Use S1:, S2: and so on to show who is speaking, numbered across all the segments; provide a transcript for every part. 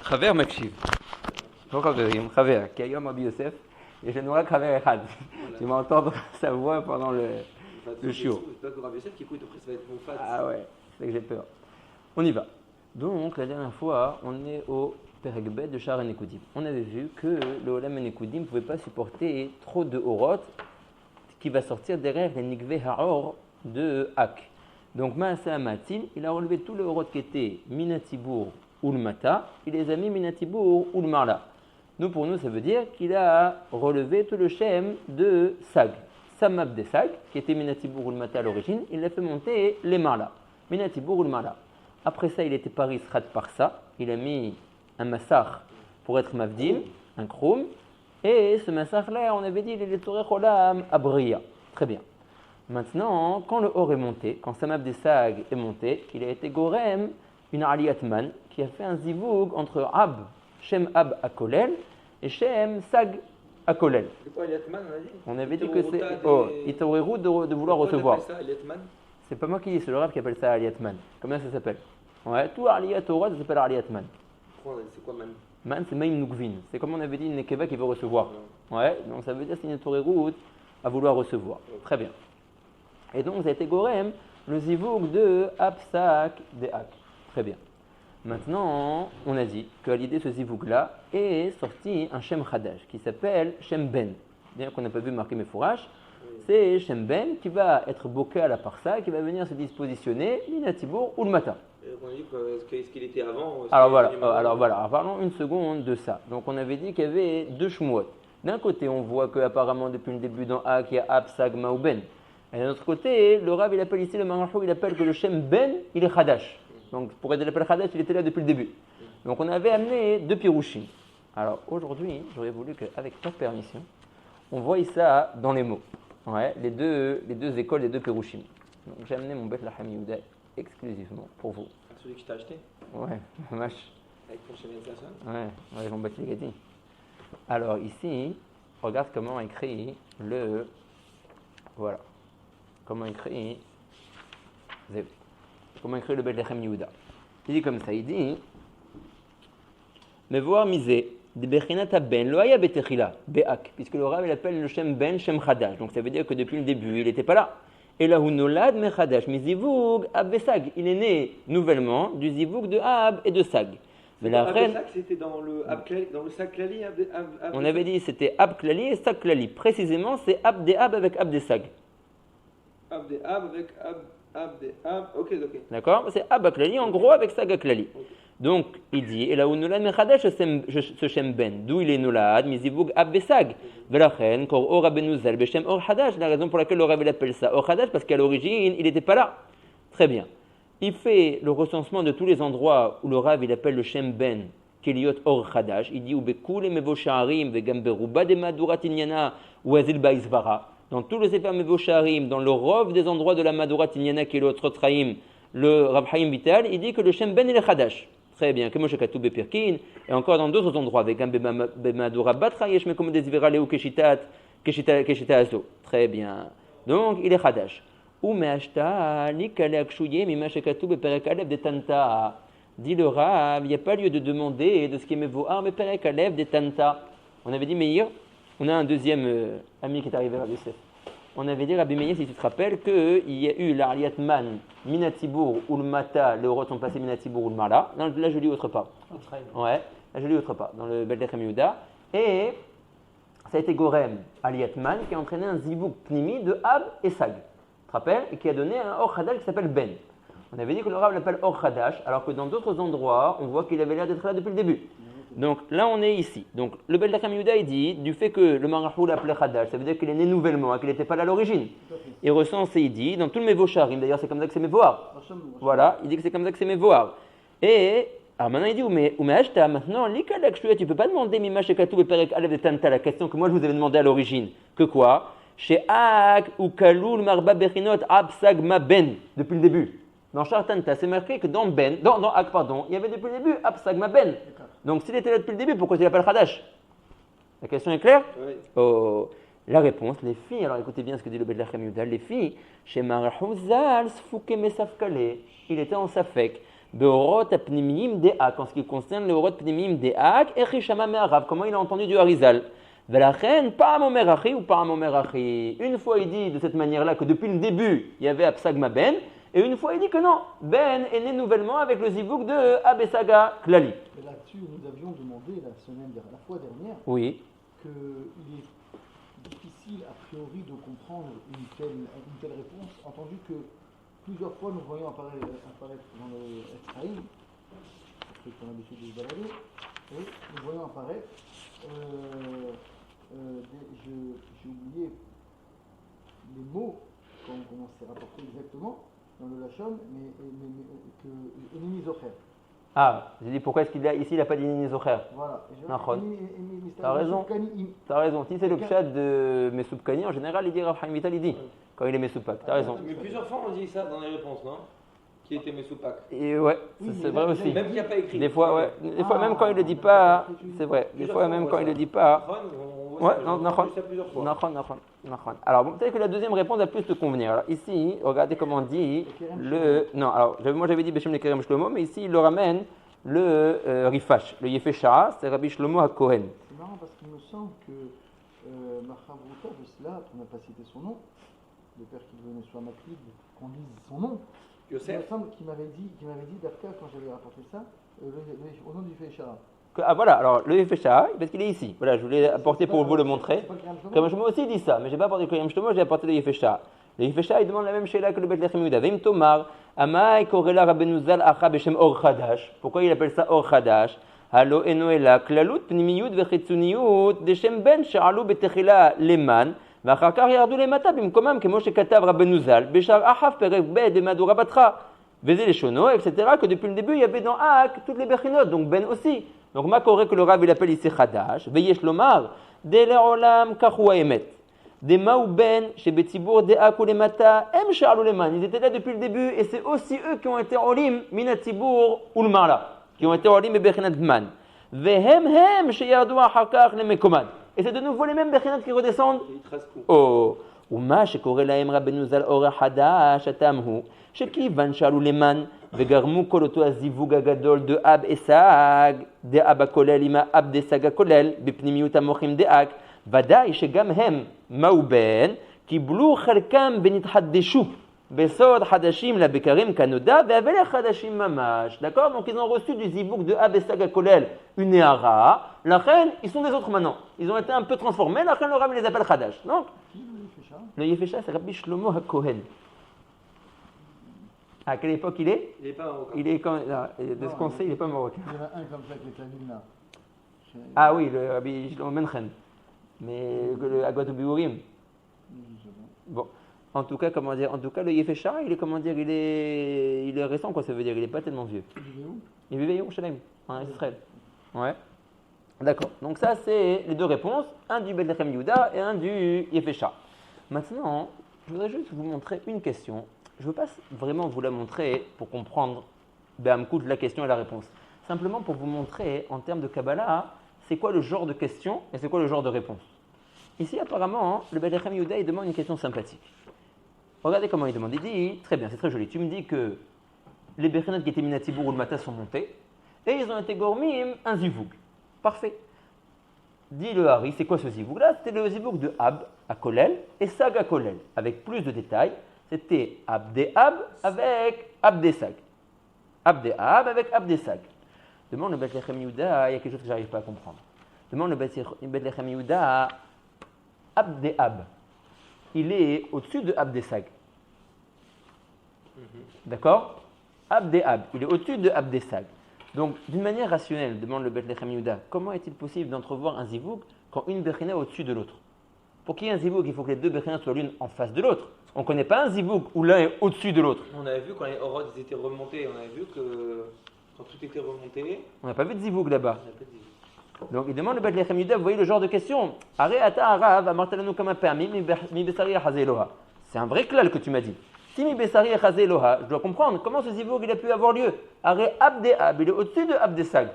S1: חבר מקשיב. לא חברים, חבר, כי היום רבי יוסף, יש לנו רק חבר אחד. Tu vas entendre sa voix pendant le shiur.
S2: C'est pas que Rabbi Yosef qui écoute, après ça va être mon fat.
S1: Ah ouais, c'est que j'ai peur. On y va. Donc, la dernière fois, on est au Perek Bet de Sha'ar HaNekudim. On avait vu que le Olam HaNekudim ne pouvait pas supporter trop de Horot qui va sortir derrière les Nikve Ha'or de Hak. Donc, Maaseh Matil, il a relevé tous les Horot qui étaient Minatibour ou le Mata, il les a mis Minatibour ou le Marla. Nous, pour nous, ça veut dire qu'il a relevé tout le Shem de Sag. Samab de Sag, qui était Minatibour ou le Mata à l'origine, il a fait monter les Marla. Minatibour ou le Marla. Après ça, il était Paris Rat par ça. Il a mis un massar pour être Mavdim, un Kroum. Et ce massar-là, on avait dit, il est Torech Olam Abriya. Très bien. Maintenant, quand le Or est monté, quand Samab de Sag est monté, il a été Gorem, une Aliyatman, qui a fait un zivoug entre Ab, Shem Ab Akolel, et Shem Sag Akolel.
S2: C'est quoi Eliatman, on a dit?
S1: On avait dit que c'est Itoreru de vouloir recevoir.
S2: On appelle ça Eliatman?
S1: C'est pas moi qui dis, c'est le Rav qui appelle ça Aliyatman. Comment ça s'appelle? Ouais, tout Aliyat Torah, ça s'appelle Aliyatman.
S2: C'est quoi man?
S1: Man, c'est Maim Nukvin. C'est comme on avait dit une Nekeva qui veut recevoir. Ouais, donc ça veut dire que c'est une Torerut à vouloir recevoir. Très bien. Et donc, ça a été Gorem, le zivouk de Absak de Hak. Très bien. Maintenant, on a dit qu'à l'idée de ce zivouk-là est sorti un Shem Khadash qui s'appelle Shem Ben. Bien qu'on n'a pas vu marquer mes fourrages, c'est Shem Ben qui va être boqué à la parsa, qui va venir se dispositionner l'Inatibour ou le matin.
S2: On a dit ce qu'il était avant.
S1: Alors voilà, parlons une seconde de ça. Donc on avait dit qu'il y avait deux shmuot. D'un côté, on voit qu'apparemment depuis le début dans Hak, il y a Ab, Sag, Ma ou Ben. Et d'un autre côté, le Rav, il appelle ici le Marachou, il appelle que le Shem Ben, il est Khadash. Donc pour aider l'appel Khadash, il était là depuis le début. Donc on avait amené deux pirouchim. Alors aujourd'hui, j'aurais voulu qu'avec ta permission, on voie ça dans les mots. Ouais, les deux écoles, les deux pirouchim. Donc j'ai amené mon Bet Lachem Yehuda exclusivement pour vous.
S2: Celui que je t'ai acheté?
S1: Ouais, mâche.
S2: Avec ton chemin de personne?
S1: Ouais, ils vont battre les gadis. Alors ici, regarde comment écrit le... Voilà. Comment écrit le Bet Lachem Yehuda. Il dit comme ça, il dit mais voir miser de Bechinata Ben, lo haya betechila, be'ak, puisque le Rav il appelle le Shem Ben Shem Khadash. Donc ça veut dire que depuis le début, il n'était pas là. Et là où nolad me Khadash, mais zivug Ab Sag, il est né nouvellement du zivug de Ab et de Sag.
S2: Mais la reine, c'était dans le Sag Klali.
S1: On avait dit c'était Ab Klali et Sag Klali. Précisément, c'est Ab de Ab avec Ab de Sag.
S2: Ab de Ab avec Ab de Ab. Ok.
S1: D'accord? C'est Ab Klali en gros avec Sag Klali. Okay. Donc, il dit, et là où Nolad Mechadash, ce Shem Ben, d'où il est Nolad, Mizivug Ab Besag, Velachen, Kor Or Abenuzal, Beshem Or Hadash, la raison pour laquelle le Rav appelle ça Or Hadash, parce qu'à l'origine, il n'était pas là. Très bien. Il fait le recensement de tous les endroits où le Rav il appelle le Shem Ben, Keliot Or Hadash, il dit, Ubekul Mevo Sha'arim, Vegamberuba de Madurat Inyana, ou Azil Baizvara. Dans tous les Sefer Mevo Sha'arim, dans le rov des endroits de la Madurat Inyana, Keliot Rotraim, le Rav Chaim Vital, il dit que le Shem Ben il est Hadash. Très bien, comme Shekatou Bepirkin, et encore dans d'autres endroits, avec un Bemadura Batra, Yesh Mekom Desivera Leu Keshita Azo. Très bien. Donc, il est Khadash. Ou Meashta, Likale Akshuye, Mima Shekatou Beperek Alev de Tanta. Dit le Rav, il n'y a pas lieu de demander de ce qui est Mevoar, mais Perek Alev de Tanta. On avait dit Meir, on a un deuxième ami qui est arrivé à Rabbi Yosef. On avait dit, Rabbi Meir, si tu te rappelles, qu'il y a eu l'Ariatman, Minatibour ou le Mata, les Horot sont passés Minatibour ou le Marla. Là, je lis autre part. Ouais, là, je lis autre part, dans le Bet Lachem Yehuda. Et ça a été Gorem, Aliatman, qui a entraîné un zivouk pnimi de Ab et Sag. Tu te rappelles? Et qui a donné un Or Khadash qui s'appelle Ben. On avait dit que le Rav l'appelle Or Khadash, alors que dans d'autres endroits, on voit qu'il avait l'air d'être là depuis le début. Donc là, on est ici. Donc le Bet Lachem Yehuda, il dit, du fait que le Marachou l'appelait Khadash, ça veut dire qu'il est né nouvellement, qu'il n'était pas là à l'origine. Il recense et il dit, dans tout le Mevocharim, d'ailleurs c'est comme ça que c'est Mevoar. Voilà, il dit que c'est comme ça que c'est Mevoar. Et, alors maintenant il dit, Umeashta, maintenant, Likalak, tu ne peux pas demander Mima Shekatou et Perek Alev de Tanta, la question que moi je vous avais demandé à l'origine. Que quoi? Chez Ak ou Kaloul Marba Bechinot Ab Sag Ma Ben, depuis le début. Dans Chartanta, c'est marqué que dans Ak, il y avait depuis le début Ab Sag Ma Ben. Donc s'il était là depuis le début, pourquoi il l'appelle Khadash? La question est claire?
S2: Oui.
S1: Oh, la réponse, les filles, alors écoutez bien ce que dit le Bet Lachem Yehuda, les filles, chez Marahou Zal, Sfouke Mesafkale, il était en Safek, Beorot apnimim de'ak, en ce qui concerne les orot pnimim de'ak, echishama me'arav, comment il a entendu du Harizal. Velachen, pa'am omer achi ou pa'am omer achi. Une fois il dit de cette manière-là que depuis le début il y avait Absagma Ben, et une fois il dit que non, Ben est né nouvellement avec le zivouk de Abesaga Klali.
S3: Et là-dessus, nous avions demandé la fois dernière
S1: Oui.
S3: qu'il est difficile a priori de comprendre une telle réponse, entendu que plusieurs fois nous voyons apparaître dans le Ephraïm, pour ceux qui ont l'habitude de se balader, et nous voyons apparaître, j'ai oublié les mots quand on s'est rapporté exactement dans le Lachon, mais que Enemi Zocher.
S1: Ah, j'ai dit pourquoi est-ce qu'il a ici il n'a pas dit Nizocher.
S3: Voilà.
S1: T'as raison. T'as raison. Si c'est le pshat de Mesoupkani, en général, il dit Rav Chaim Vital, il dit quand il est Mesoupak. T'as raison.
S2: Mais plusieurs fois on dit ça dans les réponses, non? Qui était Mesoupak.
S1: Et ouais,
S3: Oui,
S1: c'est vrai aussi.
S2: Même qu'il n'y a pas écrit.
S1: Des fois, ouais. Des fois, même quand il le dit pas, c'est vrai. Des fois, même quand il le dit pas. Ouais, non, alors, bon, peut-être que la deuxième réponse va plus te convenir. Alors, ici, regardez comment on dit le. Non, alors, moi j'avais dit Beshem le Kerem Shlomo, mais ici, il le ramène le Rifash, le Yefesha, c'est Rabbi Shlomo HaKohen.
S3: C'est marrant parce qu'il me semble que Machavruta, Vesla, on n'a pas cité son nom, le père qui devenait soit Maklid, qu'on dise son nom. Il me semble qu'il m'avait dit Dafka, quand j'avais rapporté ça, au nom du Yefesha.
S1: Ah voilà, alors le Yefesha, parce qu'il est ici. Voilà, je voulais apporter pour vous le montrer. Comme je m'ai aussi dit ça, mais je n'ai pas apporté le Kerem Shlomo, j'ai apporté le Yefesha. Le Yefesha, il demande la même sheila que le Bet Lechem Yehuda. Vim Tomar, Amai Korela Rabbeinu Zal Acha Beshem Or Chadash. Pourquoi il appelle ça Or Chadash? Halo Enoela, Klalut Pnimiyut Vechitsuniut, Deshem Ben Sha'alu Betechila Leman, ואחר כך ירדו למטה במקומם כמו שכתב רבנו ז"ל בשער אחף פרק ב' במהדורה בתחה. וזה לשונו, etc. que depuis le début il y avait dans Ak toutes les bechinot, donc Ben aussi. Donc מה קורה que le Rav il appelle ici חדש, ויש לומר דלעולם כך הוא האמת. דמהו בן שבציבור דאק ולמטה הם שעלו למען. Ils étaient là depuis le début et c'est aussi eux qui ont été עולים מן הציבור ולמעלה, qui ont été עולים בבחינת זמן. והם שירדו אחר כך למקומן. Et c'est de nouveau les mêmes bechinot qui redescendent. Oh, ומה שקורא להם רבנו ז"ל אור החדש, הטעם הוא שכיוון שעלו למן וגרמו כל אותו הזיווג הגדול דאב אסג, דאב הכולל עם האב דסג הכולל, בפנימיות המוחים דאק, ודאי שגם הם, מהו בן, קיבלו חלקם ונתחדשו בסוד חדשים לבקרים כנודע, ואבלי חדשים ממש. D'accord? Donc ils ont reçu du zivouk de Ab et Sag HaKolel une néhara. La reine, ils sont des autres maintenant. Ils ont été un peu transformés. La reine, le Rav les appelle Khadash. Donc, le Yefesha, c'est Rabbi Shlomo HaKohen. À quelle époque il est?
S2: Il n'est pas marocain.
S1: Il est quand, de ce qu'on sait, il n'est pas marocain.
S3: Il y en a un comme ça qui est à là.
S1: Ah oui, le Rabbi Shlomo Menchen. Mais le Agot Biurim. Bon. En tout cas, comment dire, le Yefesha, il est, comment dire, il est récent, quoi, ça veut dire, il n'est pas tellement vieux.
S3: Il vivait où?
S1: Il vivait à Yerushalayim, en Israël. Ouais. D'accord. Donc ça, c'est les deux réponses, un du Bet Lechem Yehuda et un du Yefesha. Maintenant, je voudrais juste vous montrer une question. Je ne veux pas vraiment vous la montrer pour comprendre Be'amkout, la question et la réponse. Simplement pour vous montrer, en termes de Kabbalah, c'est quoi le genre de question et c'est quoi le genre de réponse. Ici, apparemment, le Bet Lechem Yehuda, il demande une question sympathique. Regardez comment il demande. Il dit, très bien, c'est très joli. Tu me dis que les Bechinot qui étaient Minatibour ou le Mata sont montés et ils ont été Gormim un zivoug. Parfait. Dit le Hari, c'est quoi ce zivoug-là? C'était le zivoug de Ab à Kolel et Sag à Kolel. Avec plus de détails, c'était Ab des Ab avec Ab des Sag. Ab des Ab avec Ab des Sag. Demande le Bet Lechem Yehuda, il y a quelque chose que je n'arrive pas à comprendre. Demande le Bet Lechem Yehuda, Ab des Ab. Il est au-dessus de Ab des Sag. D'accord? Ab des Ab, il est au-dessus de Ab des Sag. Donc, d'une manière rationnelle, demande le Bet Lechem Yehuda, comment est-il possible d'entrevoir un zivoug quand une bechina est au-dessus de l'autre? Pour qu'il y ait un zivoug, il faut que les deux bechinas soient l'une en face de l'autre. On ne connaît pas un zivoug où l'un est au-dessus de l'autre.
S2: On avait vu quand les orodes étaient remontés, on avait vu que quand tout était remonté,
S1: On n'a pas vu de zivoug là-bas.
S2: on n'a pas dit.
S1: Donc, il demande le Bet Lechem Yehuda, vous voyez le genre de question. Are ata arav amartalanu kama pa'amim mi besari achazeh Eloha. C'est un vrai klal que tu m'as dit. Si mi besari achazeh Eloha, je dois comprendre comment ce zivoug il a pu avoir lieu. Are ab de ab, il est au-dessus de ab de sag.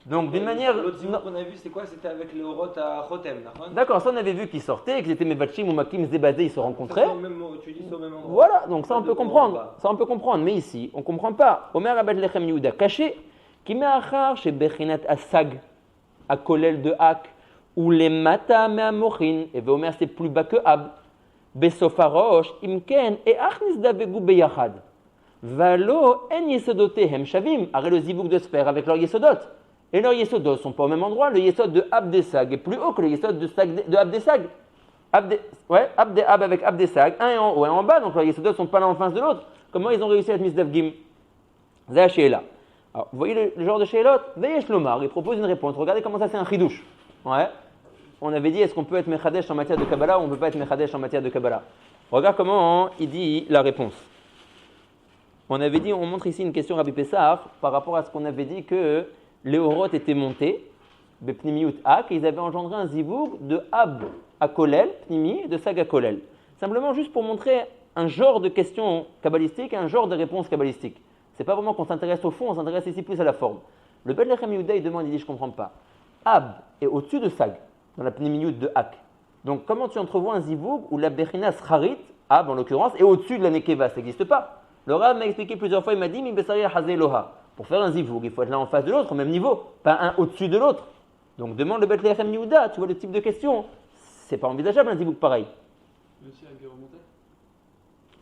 S1: Donc d'une manière.
S2: L'autre zivug qu'on a vu, c'est quoi? C'était avec les orot à Chotem, d'accord?
S1: D'accord, ça on avait vu qu'ils sortaient, qu'ils étaient Mevachim ou Makim Zébazé, ils se rencontraient.
S2: Tu dis c'est au même endroit.
S1: Voilà, donc ça on
S2: Pas
S1: peut
S2: de
S1: comprendre.
S2: bas.
S1: Ça on peut comprendre, mais ici on ne comprend pas. Omer Abed Lechem Yehuda, caché, qui met achar chez Bechinat Asag, à Kolel de Hak, ou les Mata Me'amochin, et Omer c'est plus bas que Ab, Besofarosh, Imken, et Achnis Davegu Beyachad. Valo en yesodotehem shavim. Arrête le zivouk de Sfer avec leur yesodot. Et leurs yesodot ne sont pas au même endroit. Le yesod de Abdesag est plus haut que le yesod de Abdesag. Abde-Ab avec Abdesag, un est en haut et un en bas, donc leurs yesodot ne sont pas l'un en face de l'autre. Comment ils ont réussi à être misdavgim? Zah Sheela. Alors, vous voyez le genre de Sheelot? Veyesh Lomar, il propose une réponse. Regardez comment ça c'est un chidouche. Ouais. On avait dit, est-ce qu'on peut être mechadesh en matière de Kabbalah ou on ne peut pas être mechadesh en matière de Kabbalah? Regarde comment il dit la réponse. On avait dit, on montre ici une question Rabbi Pessah par rapport à ce qu'on avait dit que les Orot étaient montés, Bepnimiut Ak, et ils avaient engendré un zivoug de Ab à Kolel, Pnimi, et de Sag à Kolel. Simplement juste pour montrer un genre de question kabbalistique et un genre de réponse kabbalistique. C'est pas vraiment qu'on s'intéresse au fond, on s'intéresse ici plus à la forme. Le Beth Lechem Yehuda, il demande, il dit, je comprends pas. Ab est au-dessus de Sag, dans la Pnimiut de Ak. Donc comment tu entrevois un zivoug où la Bechina Scharit, Ab en l'occurrence, est au-dessus de la Nekeva? Ça n'existe pas. Le Rav m'a expliqué plusieurs fois, il m'a dit Mi Besari Hazé Loha. Pour faire un zivoug, il faut être l'un en face de l'autre, au même niveau, pas un au-dessus de l'autre. Donc demande le Beth Lechem Yehuda, tu vois le type de question. C'est pas envisageable un zivoug pareil.
S4: Le Siag est remonté.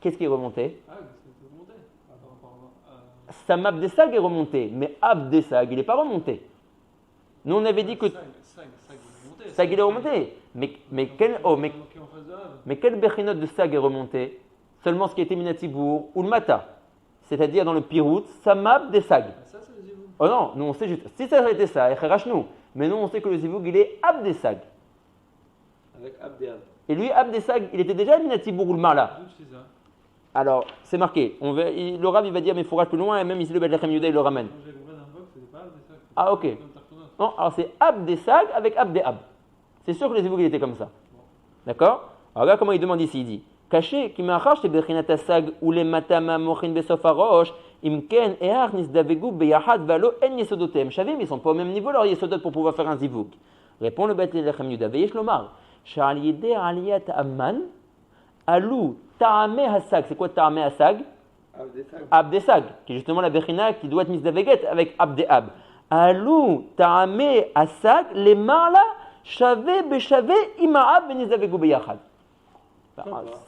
S1: Qu'est-ce qui est remonté?
S4: Ah, c'est remonté. Par rapport à.
S1: Sam Abdesag est remonté, mais Abdesag, il n'est pas remonté. Nous on avait dit que
S4: Sag est remonté.
S1: Sag il est remonté. Mais quel Bechinot de Sag est remonté? Seulement ce qui était Minatibour ou le Mata. C'est-à-dire dans le Pirout, Samab des Sag.
S4: Ça, c'est le zivoug.
S1: Oh non, nous on sait juste. Si ça avait été ça, nous. Mais nous on sait que le Zivoug il est Ab des Sag.
S2: Avec Abdeab.
S1: Et lui, Ab des Sag, il était déjà Minatibour ou le Marla.
S4: C'est ça.
S1: Alors, c'est marqué. Le Rav il va dire, mais il faut plus loin, et même ici le Beth Lechem Yehuda il le ramène.
S4: Moi, j'ai compris d'un fois que c'était pas des sacs.
S1: Ah, ok. Non, alors c'est Ab des Sag avec Ab des Ab. C'est sûr que le Zivoug il était comme ça. D'accord? Alors regarde comment il demande ici, il dit. Caché, qui m'a chez Bechinat Asag ou les matama mochin besofarosh, imken each nisdavegu beyahad valo en yesodotem. Shavim, ils sont pas au même niveau leur yesodot pour pouvoir faire un zivoug. Répond le Beth Lechem Yehuda. Veyesh lomar, sha'al yedeh aliyat amman, alou ta'ame hasag. C'est quoi ta'ame hasag?
S2: Abdesag.
S1: Abdesag, qui est justement la Bechina qui doit être misdaveget avec Abdeab. Alou ta'ame hasag, les marla, shave beshave imaab benizavegu beyahad.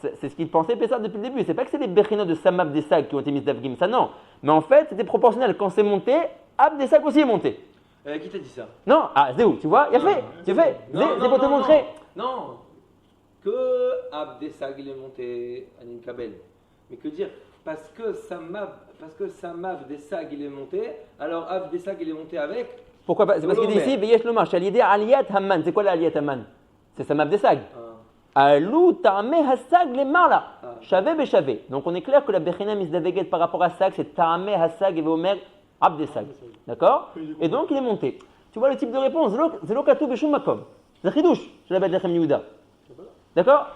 S1: C'est ce qu'il pensait Pessah depuis le début. C'est pas que c'est les Bechinot de Samab des Sag qui ont été mis d'Avgim, ça non. Mais en fait, c'était proportionnel. Quand c'est monté, Ab des Sag aussi est monté.
S2: Qui t'a dit ça?
S1: Non, c'est où? Tu vois? Il a fait. Tu fais. C'est pour te montrer.
S2: Non. Que Abdesag il est monté à Ninkabel. Mais que dire? Parce que Samab des Sag il est monté, alors Abdesag il est monté avec.
S1: Pourquoi pas? C'est parce qu'il dit ici, Veyesh Lomar, Shalidé Aliyat Hamman. C'est quoi l'Aliyat Hamman? C'est Samab des Sag. Alou ta'ame hasag les marla. Chavé béchavé. Donc on est clair que la Bechina misdaveget par rapport à Sag, c'est ta'ame hasag et veomer abdesag. D'accord? Et donc il est monté. Tu vois le type de réponse? Zelokatou beshum makom. C'est chidouche. Je l'appelle Lechem Yehuda. D'accord?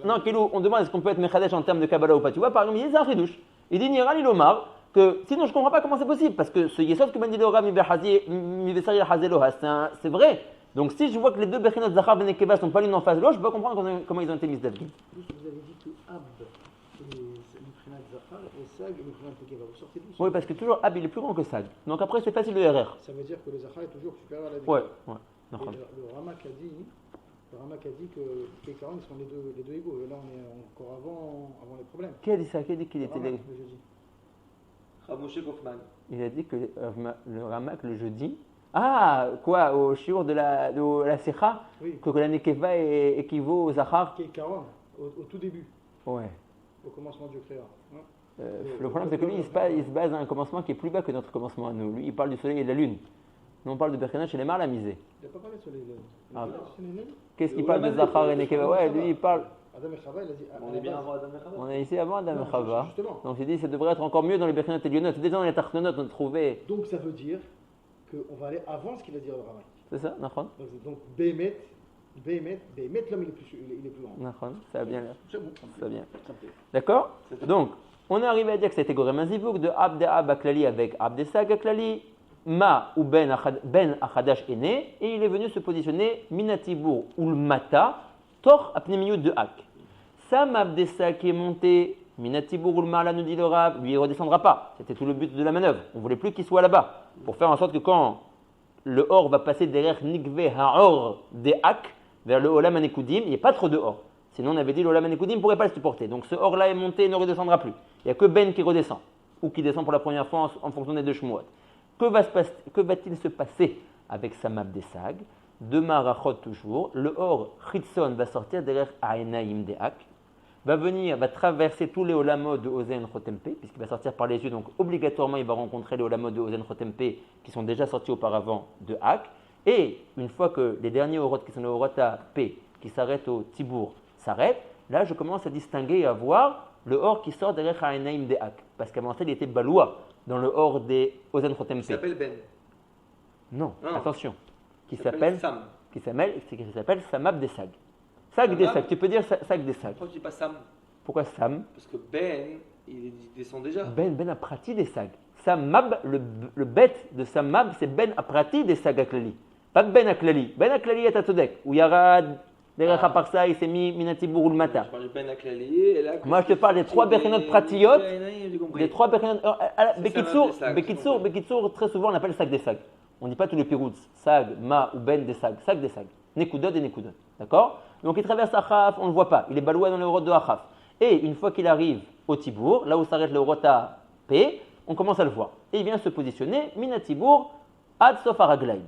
S1: Non, Kilou, on demande est-ce qu'on peut être mechadesh en termes de Kabbalah ou pas. Tu vois, par exemple, il dit c'est un chidouche. Il dit Nira Lilomar que sinon je ne comprends pas comment c'est possible. Parce que ce yesod que m'a dit le Rav Mivesari al-Hazeloha, c'est vrai. Donc si je vois que les deux Bechinot Zachar et Nekeva ne sont pas l'une en face de l'autre, je peux pas comprendre comment ils ont été mis d'Avgim.
S3: Vous avez dit que Ab est Miprinat Zachar et Sag est Miprinat Nekeva. Vous sortez d'où?
S1: Oui, parce que toujours Ab il est plus grand que Sag. Donc après c'est facile de erreur.
S3: Ça veut dire que le Zachar est toujours supérieur à la Nekeva.
S1: Ouais.
S3: Et le Ramak a dit que les 40 sont les deux égaux. Et là on est encore avant les problèmes.
S1: Qui a dit ça? Qui a dit qu'il était
S3: le jeudi.
S2: Ramoshe Kaufman.
S1: Il a dit que le Ramak le jeudi. Ah, quoi, au shiur de la Secha,
S3: Oui.
S1: que la Nekeva équivaut au Zachar.
S3: Qui est 40 au tout début,
S1: Ouais.
S3: au commencement du Créa.
S1: Le problème c'est que lui il se base à un commencement qui est plus bas que notre commencement à nous. Lui il parle du soleil et de la lune. Nous on parle de Bechinot chez les Mar la misée.
S3: Il n'a pas parlé sur les lèvres.
S1: Ah.
S3: Sur les lèvres.
S1: Qu'est-ce qu'il parle de Zachar et Nekeva? Ouais, lui il parle.
S3: Adam et Chava, il a dit.
S2: On est bien avant Adam et Chava.
S1: On est ici avant Adam et Chava.
S3: Justement.
S1: Donc il dit que ça devrait être encore mieux dans les Bechinot et Lyonot. Déjà dans les Tarchonot on a trouvé.
S3: Donc ça veut dire qu'on va aller avant ce qu'il a dit au Ramak.
S1: C'est ça, Nachon?
S3: Donc Béhémet, l'homme il est plus grand.
S1: Nachon, ça va bien là.
S3: C'est bon.
S1: Ça va bien.
S3: Ça me plaît.
S1: D'accord? Donc, on est arrivé à dire que c'était Gorem Zivouk de Abde Ab Aklali avec Abde Sag Aklali. Ma ou Ben Achadash est né et il est venu se positionner Minatibour ou le Mata, Tor Apnemiyut de Hak. Sam Abdessa qui est monté, Minatibour ou le Marla nous dit le Rav, lui il ne redescendra pas. C'était tout le but de la manœuvre. On ne voulait plus qu'il soit là-bas pour faire en sorte que quand le Or va passer derrière Nikve Ha'or de Hak vers le Olam Anekudim, il n'y a pas trop de Or. Sinon on avait dit le Olam Anekudim ne pourrait pas le supporter. Donc ce Or-là est monté et ne redescendra plus. Il n'y a que Ben qui redescend ou qui descend pour la première fois en fonction des deux Shmuot. Que va-t-il se passer avec Samab Desag? De Marachot toujours, le Or Chitson va sortir derrière Aenaim Deak, va traverser tous les Olamot de Ozen Chotempe, puisqu'il va sortir par les yeux, donc obligatoirement il va rencontrer les Olamot de Ozen Chotempe qui sont déjà sortis auparavant de Hak, et une fois que les derniers Orot qui sont les Orot à P, qui s'arrêtent au Tibour, s'arrêtent, là je commence à distinguer et à voir le Or qui sort derrière Aenaim Deak, parce qu'avant ça il était Baloua dans le Or des Ozen Chotempe.
S2: Il s'appelle Ben.
S1: Non,
S2: Non.
S1: attention. Qui
S2: Il
S1: s'appelle
S2: Sam.
S1: Samab Desag. Sag Desag, tu peux dire Sag Desag.
S2: Pourquoi tu dis pas Sam?
S1: Pourquoi Sam?
S2: Parce que Ben, il descend déjà.
S1: Ben Aprati Desag. Samab, le bête de Samab, c'est Ben Aprati Desag Aklali. Pas Ben Aklali. Ben Aklali est à Todek. Où Yarad, derrière Parsa, il s'est mis Minatibour ou le Mata.
S2: Je parle de Ben Aklali. Et là,
S1: Moi, je te parle des trois Bechinot Pratiyot.
S2: J'ai compris.
S1: Les trois Bechinot.
S2: Samab Desag,
S1: Bekitsour, très souvent on appelle Sag Desag. On ne dit pas tous les pirouts. Sag, Ma ou Ben Desag. Sag Desag. Nekudot et Nekudot. D'accord? Donc il traverse Achaf, on ne le voit pas. Il est baloua dans le Horot de Achaf. Et une fois qu'il arrive au Tibour, là où s'arrête le Horot à P, on commence à le voir. Et il vient se positionner, Minatibour, Ad Sof Araglaim.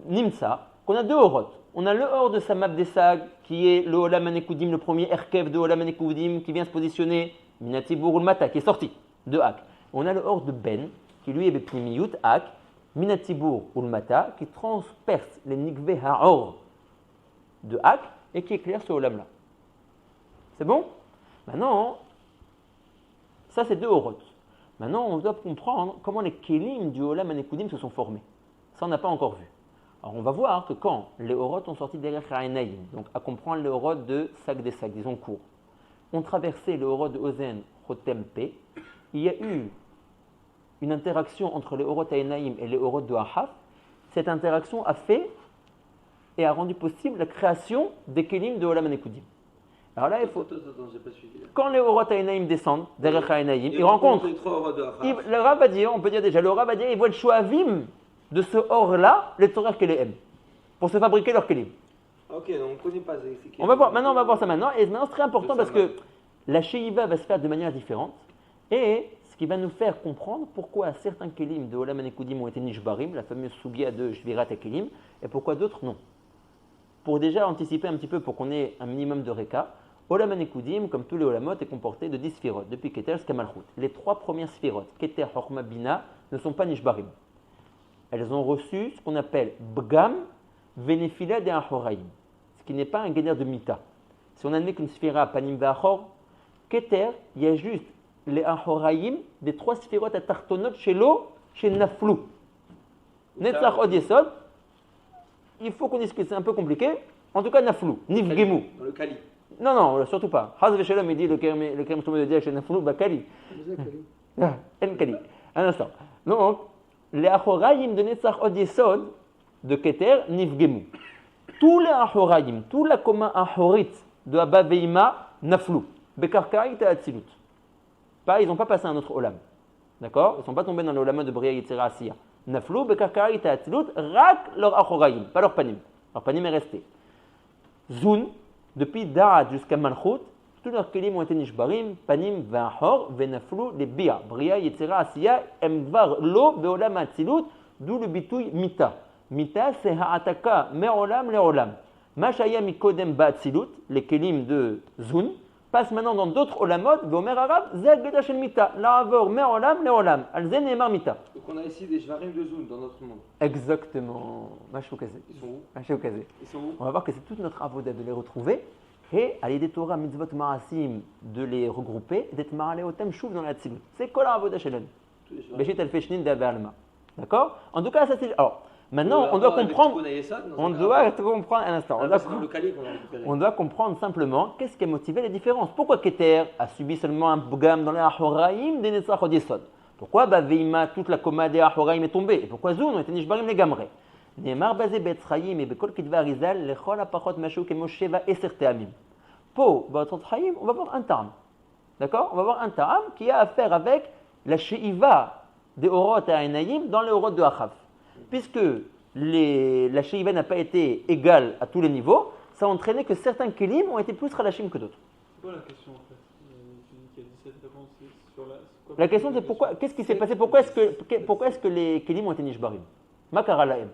S1: Nimsa, qu'on a deux Horot. On a le Hor de Samab Desag, qui est le Olam Anekudim, le premier Erkev de Olam Anekudim, qui vient se positionner, Minatibour ou le Mata, qui est sorti de Hak. On a le Hor de Ben, qui lui est Bepnimiyut, Hak, Minatibour ou le Mata, qui transperce les Nikve Ha'or de Hak et qui éclaire ce Olam-là. C'est bon? Maintenant, ça c'est deux Horot. Maintenant, on doit comprendre comment les Kélim du Olam Anekudim se sont formés. Ça, on n'a pas encore vu. Alors, on va voir que quand les Horot ont sorti derrière Ha'enaïm, donc à comprendre les Horot de Sag des Sag, disons court, ont traversé le Horot de Ozen Chotempe, il y a eu une interaction entre les Horot Ha'enaïm et les Horot de Ahaf. Cette interaction a fait et a rendu possible la création des Kélim de Olam Anekudim. Alors là, il faut.
S2: Attends, j'ai pas suivi.
S1: Quand les Horot Ha'enaïm descendent derrière Ha'enaïm, ils rencontrent.
S2: les trois Horot de Achaf.
S1: Le Rav va dire, on peut dire déjà, le Rav va dire, ils voient le Shoavim de ce or-là, les Torah Kéléem, pour se fabriquer leur Kélim.
S2: Ok, donc on ne connaît pas.
S1: On va voir ça maintenant. Et maintenant, c'est très important parce que la Sheiva va se faire de manière différente. Et ce qui va nous faire comprendre pourquoi certains Kélim de Olam Anekudim ont été Nishbarim, la fameuse Sugia de Shvirat HaKelim, et pourquoi d'autres non. Pour déjà anticiper un petit peu, pour qu'on ait un minimum de Reka, Olam Anekudim, comme tous les Olamot, est comporté de 10 Sphirot, depuis Keter jusqu'à Malchut. Les trois premières Sphirot, Keter, Chorma, Bina, ne sont pas Nishbarim. Elles ont reçu ce qu'on appelle Bgam, Venefila de Ahoraim, ce qui n'est pas un guéner de Mita. Si on admet qu'une Sphira a Panim Vachor, Keter, il y a juste les Ahoraim des trois Sphirot à Tartonot chez l'eau, chez Naflou. Netzach Od Yesod, il faut qu'on discute, c'est un peu compliqué. En tout cas, Naflou, Nifgemu.
S2: Dans le Kali.
S1: Non, surtout pas. Haz Veshalom, il dit le Kerem Shlomo de Dia chez Naflou, bah Kali. En Kali. Un instant. Donc, les Ahoraim de Netzach Od Yesod de Keter, Nifgemu. Tous les Ahoraim, tout la commun Ahorit de Abba Veima, Naflou. Bekarkaït et Atzilut. Ils n'ont pas passé un autre Olam. D'accord? Ils ne sont pas tombés dans le Olam de Bria Yitzira Asiya. Naflou, Bekarkaït et Atzilut, rak leur Ahoraim, pas leur Panim. Leur Panim est resté. Zun, depuis Da'at jusqu'à Malchut, tous leurs Kelim ont été Nishbarim, Panim, Vahor, Venaflou, les Bia. Bria Yitzira Asiya, Emvar, Lo, Beolam Atzilut, d'où le bitouille Mita. Mita, c'est Ha'ataka, Me'olam, Le'olam. Mashaya Mikodem Ba'atzilut, les Kelim de Zun, passe maintenant dans d'autres olamot, Vomer Arab, Zed Geda Shel Mita, La'avor, Me'olam, Le'olam, Alzen et Mita.
S2: Donc on a ici des Shvarim de Zun dans notre monde.
S1: Exactement. Mashoukaze.
S2: Ils sont où?
S1: Mashoukaze.
S2: Ils sont où?
S1: On va voir que c'est toute notre avoda de les retrouver et à l'idée Torah, mitzvot, marasim, de les regrouper, d'être maraleotem, chouv dans la tzilut. C'est quoi la avoda shelen?
S2: Tous les Shvarim.
S1: Béchit el feshnin d'Abalma. D'accord? En tout cas, ça c'est. Alors, maintenant, on doit comprendre. On doit comprendre un instant. On doit comprendre simplement qu'est-ce qui a motivé les différences. Pourquoi Keter a subi seulement un bgam dans les Ahoraim des Netzach Od Yesod? Pourquoi Veima, toute la coma des Ahoraim est tombée? Et pourquoi Zoun ont été Nishbarim les Gamre? Neemar Bazé Betzraïm et Bekol Kitva Arizal, Lechol Apachot Mashou Kemo Sheva Eser Teamim. Po, Baotrot Chaim, on va voir un Ta'am. D'accord? On va voir un Ta'am qui a affaire avec la Sheiva des Orot et Aïnaïm dans les Orot de Achav. Puisque la Sheiva n'a pas été égale à tous les niveaux, ça a entraîné que certains Kelim ont été plus Khalashim que d'autres.
S4: C'est quoi la question en fait? Tu dis qu'il y a 17 réponses sur la.
S1: La question c'est pourquoi, qu'est-ce qui s'est passé? Pourquoi est-ce que les Kelim ont été Nishbarim? Makara Lahem.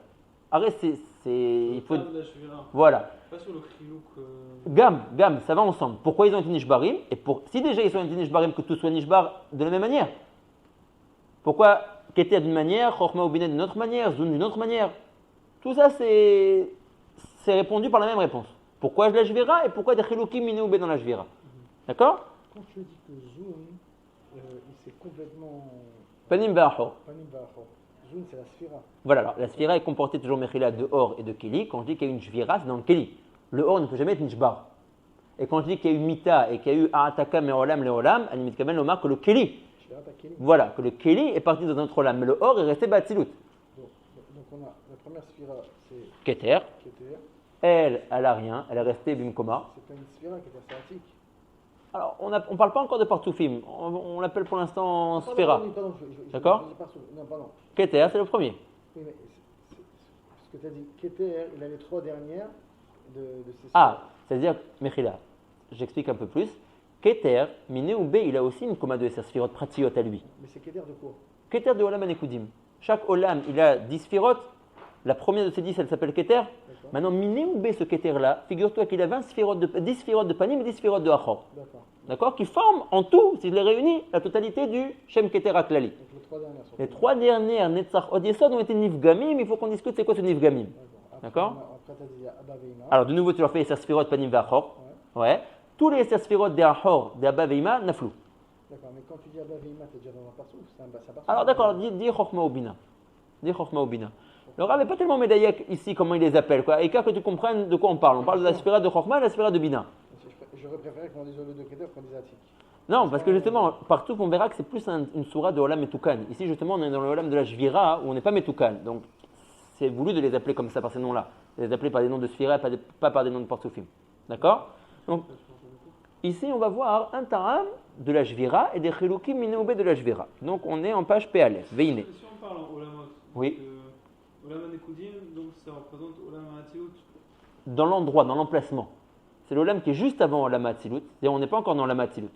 S1: Arrête, il faut. Voilà.
S4: Pas sur le Khiouk.
S1: Gam, ça va ensemble. Pourquoi ils ont été Nishbarim? Et si déjà ils sont été Nishbarim, que tout soit Nishbar de la même manière. Pourquoi Keter d'une manière, Chochma ou Binet d'une autre manière, Zoun d'une autre manière? Tout ça c'est répondu par la même réponse. Pourquoi je la Jvira et pourquoi des Chiloukim Minéoubé dans la Jvira? D'accord?
S3: Quand tu dis que Zoun, il s'est complètement.
S1: Panim Ba'achor.
S3: Panim Ba'achor. Zoun, c'est la sphira.
S1: Voilà, alors la sphira est comportée toujours Mechila de Or et de Keli. Quand je dis qu'il y a une Jvira, c'est dans le Keli. Le Or ne peut jamais être Nishbar. Et quand je dis qu'il y a eu Mita et qu'il y a eu A'ataka Me'olam Le'olam, Animit Kaben Lomar que le Keli. Voilà, que le Keli est parti dans un autre Olam, mais le Or est resté Batsilut.
S3: Donc on a la première sphira, c'est
S1: Keter.
S3: Keter.
S1: Elle a rien, elle est restée Bimkoma.
S3: C'est pas une sphira qui est assez antique.
S1: Alors, on ne parle pas encore de Partoufim, on l'appelle pour l'instant Sphira. D'accord?
S3: Non, pardon.
S1: Keter, c'est le premier.
S3: Oui, mais ce que tu as dit, Keter, il a les 3 dernières de ces sphiras.
S1: Ah, c'est-à-dire, Mechila, j'explique un peu plus. Keter, Miné ou B, il a aussi une coma de Sphirot Pratiot à lui.
S3: Mais c'est Keter de quoi?
S1: Keter de Olam Anekudim. Chaque Olam, il a 10 Sphirot. La première de ces 10, elle s'appelle Keter. Maintenant, Miné ou B, ce Keter-là, figure-toi qu'il a 10 Sphirot de Panim et 10 Sphirot de Achor. D'accord? Qui forment en tout, si je les réunis, la totalité du Shem Keter Aklali. Les 3 dernières Netzach Od Yesod ont été Nifgamim. Il faut qu'on discute c'est quoi ce Nifgamim. D'accord?
S3: Après, tu as dit Abba Veima.
S1: Alors, de nouveau, tu leur fais les Sphirot Panim et Achor. Ouais. Tous les Sphirot de Achor, de Abba Veima, Naflou.
S3: D'accord, mais quand tu dis Abba Veima, tu es déjà dans un parsouf. C'est un parsouf.
S1: Alors, d'accord, dis Chochma ou Bina. Dis Chochma ou Bina. Le Rav n'est pas tellement médaillé ici, comment il les appelle. Quoi. Et car que tu comprennes de quoi on parle. On parle de la Sphira de Chochma et de la Sphira de Bina.
S3: J'aurais préféré qu'on dise au lieu de Keter qu'on dise Atik.
S1: Non, parce que justement, partout on verra que c'est plus une sourate de Olam Metoukan. Ici, justement, on est dans le Olam de la Jvira où on n'est pas Metoukan. Donc, c'est voulu de les appeler comme ça par ces noms-là. De les appeler par des noms de Sphira et pas par des noms de Partoufim. D'accord? Donc, ici, on va voir un Ta'am de la Jvira et des Chiloukim Minéoubé de la Jvira. Donc, on est en page Péalef. Veine.
S4: Si on parle en Olamot,
S1: Oui.
S4: Olam Anekudim, donc ça représente Olam Atzilut.
S1: Dans l'endroit, dans l'emplacement. C'est l'Olam qui est juste avant Olam Atzilut. C'est-à-dire, on n'est pas encore dans Olam Atzilut.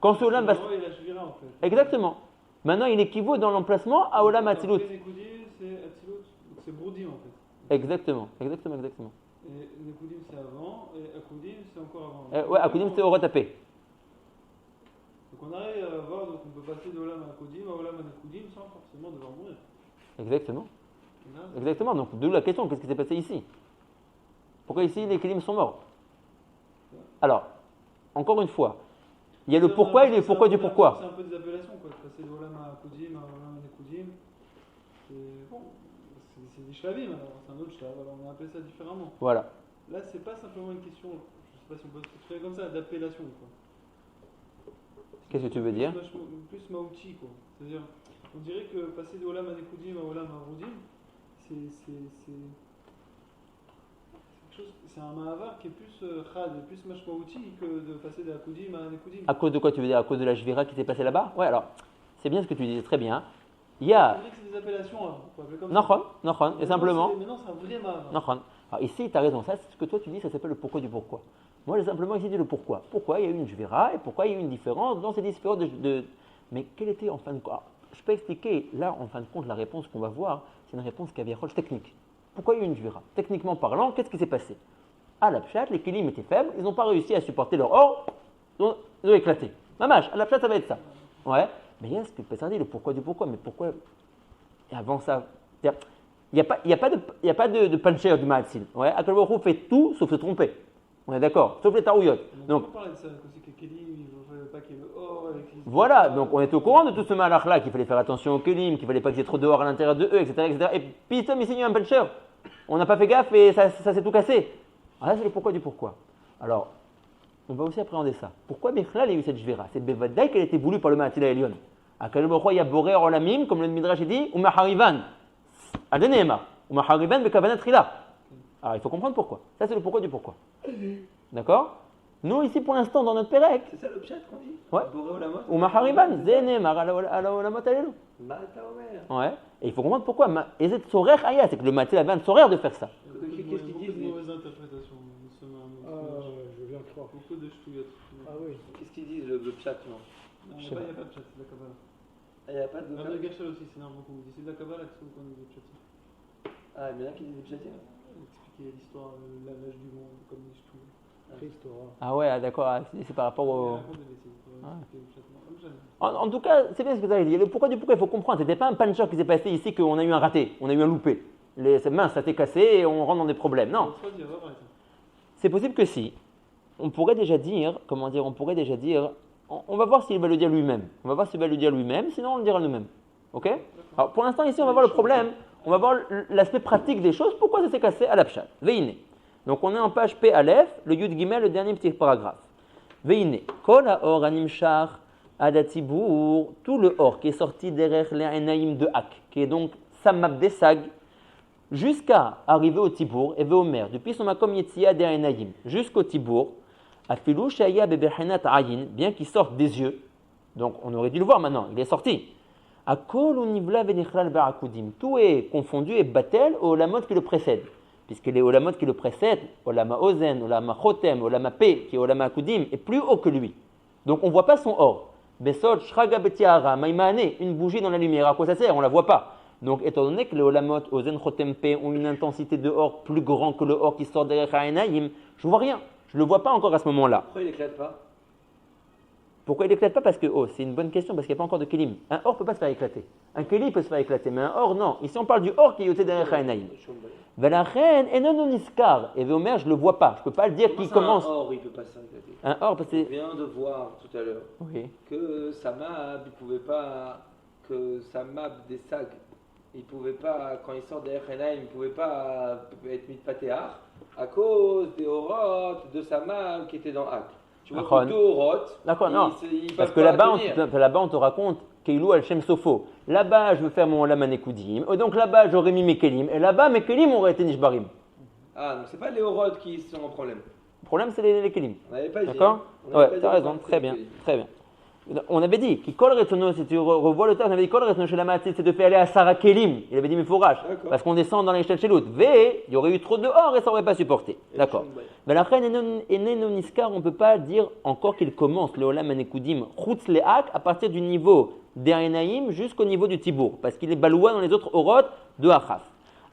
S1: Quand ce Olam va.
S4: Et la Jvira, en fait.
S1: Exactement. Maintenant, il équivaut dans l'emplacement à Olam Atzilut.
S4: Nekudim, c'est Atzilut, donc c'est Broudim, en fait.
S1: Exactement.
S4: Et Nekudim, c'est avant, et Akudim, c'est encore avant.
S1: Ouais, Akudim, c'est Orot Apé.
S4: Donc on arrive à voir, donc on peut passer de Olam Akudim à Olam Anekudim sans forcément devoir mourir.
S1: Exactement. Exactement. Donc, d'où la question, qu'est-ce qui s'est passé ici? Pourquoi ici les Kélim sont morts? Alors, encore une fois, il y a le pourquoi et le pourquoi du pourquoi.
S4: C'est un peu des appellations, quoi. Passer de Olam Akudim à Olam Anekudim, c'est bon, c'est des shlavim, alors c'est un autre shlav, alors on a appelé ça différemment.
S1: Voilà.
S4: Là, c'est pas simplement une question, je sais pas si on peut se faire comme ça, d'appellation, quoi.
S1: Qu'est-ce que tu veux dire?
S4: Plus maouti, quoi. C'est-à-dire, on dirait que passer de Olam Anekudim à Olam Aroudim, c'est un mahavar qui est plus khad, plus mashmaouti que de passer de Akudim à Anekudim.
S1: À cause de quoi tu veux dire? À cause de la Jvira qui s'est passée là-bas? Ouais, alors, c'est bien ce que tu disais, très bien. Il y a.
S4: On dirait que c'est des appellations, on peut appeler comme
S1: Nachon, et simplement.
S4: Maintenant, c'est un vrai mahavar.
S1: Nachon. Alors ici, tu as raison, ça, c'est ce que toi tu dis, ça s'appelle le pourquoi du pourquoi. Moi, j'ai simplement ici dit le pourquoi. Pourquoi il y a eu une Jvira et pourquoi il y a eu une différence dans ces différences de. Mais quelle était en fin de compte? Je peux expliquer, là, en fin de compte, la réponse qu'on va voir, c'est une réponse caviarole technique. Pourquoi il y a eu une Jvira? Techniquement parlant, qu'est-ce qui s'est passé? À la Pshat, les Kélim étaient faibles, ils n'ont pas réussi à supporter leur or, ils ont éclaté. Mamash, à la Pshat, ça va être ça. Ouais, mais il y a ce que Pessah dit, le pourquoi du pourquoi, mais pourquoi. Et avant ça, il n'y a pas de puncher du Ma'atzil. Ouais, Akadosh Baruch Hu fait tout sauf se tromper. On est d'accord, sauf les tarouillottes. Donc,
S4: on parlait de ça, aussi que Kélim, il ne fallait pas qu'il y ait le or.
S1: Voilà, donc on est au courant de tout ce malach-là, qu'il fallait faire attention aux Kélim, qu'il ne fallait pas qu'il y ait trop de or à l'intérieur de eux, etc. etc. Et puis, il signe un puncher. On n'a pas fait gaffe et ça s'est tout cassé. Alors là, c'est le pourquoi du pourquoi. Alors, on va aussi appréhender ça. Pourquoi Mechlal a eu cette Jvira? C'est Bevadaï qu'elle a été voulue par le Ma'atil Elyon. Akadosh Baruch Hu, il y a Boré Olamim, comme le Midrash dit, ou Maharivan. Adeneema. Ou Maharivan bekavanat trila. Alors il faut comprendre pourquoi. Ça c'est le pourquoi du pourquoi. D'accord? Nous ici pour l'instant dans notre Pérec,
S2: C'est ça le pshat qu'on dit?
S1: Ouais.
S2: Boré Olamot.
S1: ou Maharivan, Zeneemar ala Olamot alelu.
S2: Mata Omer.
S1: Ouais. Et il faut comprendre pourquoi. Ezet Sorer Aya, c'est que le matin avait un Sorer de faire ça.
S2: Qu'est-ce qu'ils
S4: Beaucoup
S2: disent?
S4: de mauvaises interprétations.
S3: Je viens de croire.
S4: Beaucoup de ch'touillottes.
S3: Ah oui.
S2: Qu'est-ce qu'ils disent le pshat, non?
S4: Non, il n'y a pas de chat, c'est de la Kabbalah.
S2: Il n'y a pas de
S4: Même le Gachal aussi, c'est énorme beaucoup. C'est de la Kabbalah que qu'on dit des chats.
S2: Ah, il y en a qui disent des pshatim.
S4: Expliquer l'histoire, l'âge du monde, comme des ch'touilles.
S3: Préhistoire.
S1: Ah ouais, d'accord, c'est par rapport au.
S4: Il raconte des bêtises.
S1: Ah.
S4: Expliquer le chat. Comme jamais.
S1: En tout cas, c'est bien ce que tu as dit. Le pourquoi du pourquoi, il faut comprendre. C'était pas un punch qui s'est passé ici qu'on a eu un raté, on a eu un loupé. C'est mince, ça t'est cassé et on rentre dans des problèmes. Non,
S4: On va dire, va parler ça.
S1: c'est possible que si. On pourrait déjà dire, on va voir s'il va le dire lui-même. On va voir s'il va le dire lui-même, sinon on le dira nous-mêmes. Ok? Alors pour l'instant ici, on va voir le problème. On va voir l'aspect pratique des choses. Pourquoi ça s'est cassé à la pshat? Veine. Donc on est en page P Aleph, le Yud Gimel, le dernier petit paragraphe. Veine. Kol haor animshar adatibur, tout le or qui est sorti derrière les Enaïm de Hak, qui est donc Samab Desag, jusqu'à arriver au Tibour et Veomer, depuis son makom Yetzia des Enaïm, jusqu'au Tibour, Afilou Shaya Bebehenat Ayin, bien qu'il sorte des yeux, donc on aurait dû le voir maintenant, il est sorti. Akol univla venichlal ba'akudim, tout est confondu et batel au olamot qui le précède. Puisque les olamot qui le précèdent, olama ozen, olama chotem, olama pe, qui est olama akudim, est plus haut que lui. Donc on ne voit pas son or. Besod, shraga betiara, maïmane, une bougie dans la lumière, à quoi ça sert? On ne la voit pas. Donc étant donné que les olamot, ozen, chotem, pe ont une intensité de or plus grand que le or qui sort derrière Ha'enaïm, je ne vois rien. Je ne le vois pas encore à ce moment-là.
S2: Pourquoi il éclate pas?
S1: Pourquoi il n'éclate pas? Parce que, c'est une bonne question, parce qu'il n'y a pas encore de kelim. Un or ne peut pas se faire éclater. Un keli peut se faire éclater, mais un or, non. Ici, on parle du or qui est yoté derrière Ha'enaïm. Velachen, enon niskar. Et Veomer, je ne le vois pas. Je ne peux pas le dire qui commence.
S2: Un or, il peut pas s'éclater.
S1: Un or, parce
S2: On
S1: que.
S2: vient de voir tout à l'heure
S1: Oui.
S2: que Samab, il pouvait pas, que Samab des sags, il pouvait pas, quand il sort derrière Renaim, il pouvait pas être mis de patéar à cause des orotes de Samab qui étaient dans Hak. Tu vois que deux orotes,
S1: D'accord, non.
S2: ils
S1: Parce
S2: peuvent
S1: que
S2: pas
S1: là-bas, on te raconte Keilou al-Shem Sofo. Là-bas, je veux faire mon Olaman Ekoudim. Et donc là-bas, j'aurais mis mes Kelim. Et là-bas, mes Kelim auraient été Nishbarim.
S2: Ah, donc c'est pas les orotes qui sont en problème.
S1: Le problème, c'est les Kelim.
S2: On n'avait pas dit.
S1: D'accord?
S2: On n'avait
S1: Ouais,
S2: pas
S1: tu as
S2: dit
S1: raison,
S2: que
S1: très bien,
S2: c'était-
S1: très bien. On avait dit, qui kol retono, si tu revois le texte, on avait dit kol retono chez la matzit, c'est de faire aller à Sarah Kelim. Il avait dit Mefourash.
S2: D'accord.
S1: Parce qu'on descend dans l'échelle chez l'autre. V, il y aurait eu trop de or et ça n'aurait pas supporté. D'accord. Mais la reine Enen Niskar, on ne peut pas dire encore qu'il commence le Olam Anekudim Chutz Le'ak à partir du niveau d'Erenaïm jusqu'au niveau du Tibour. Parce qu'il est baloua dans les autres orotes de Achaf.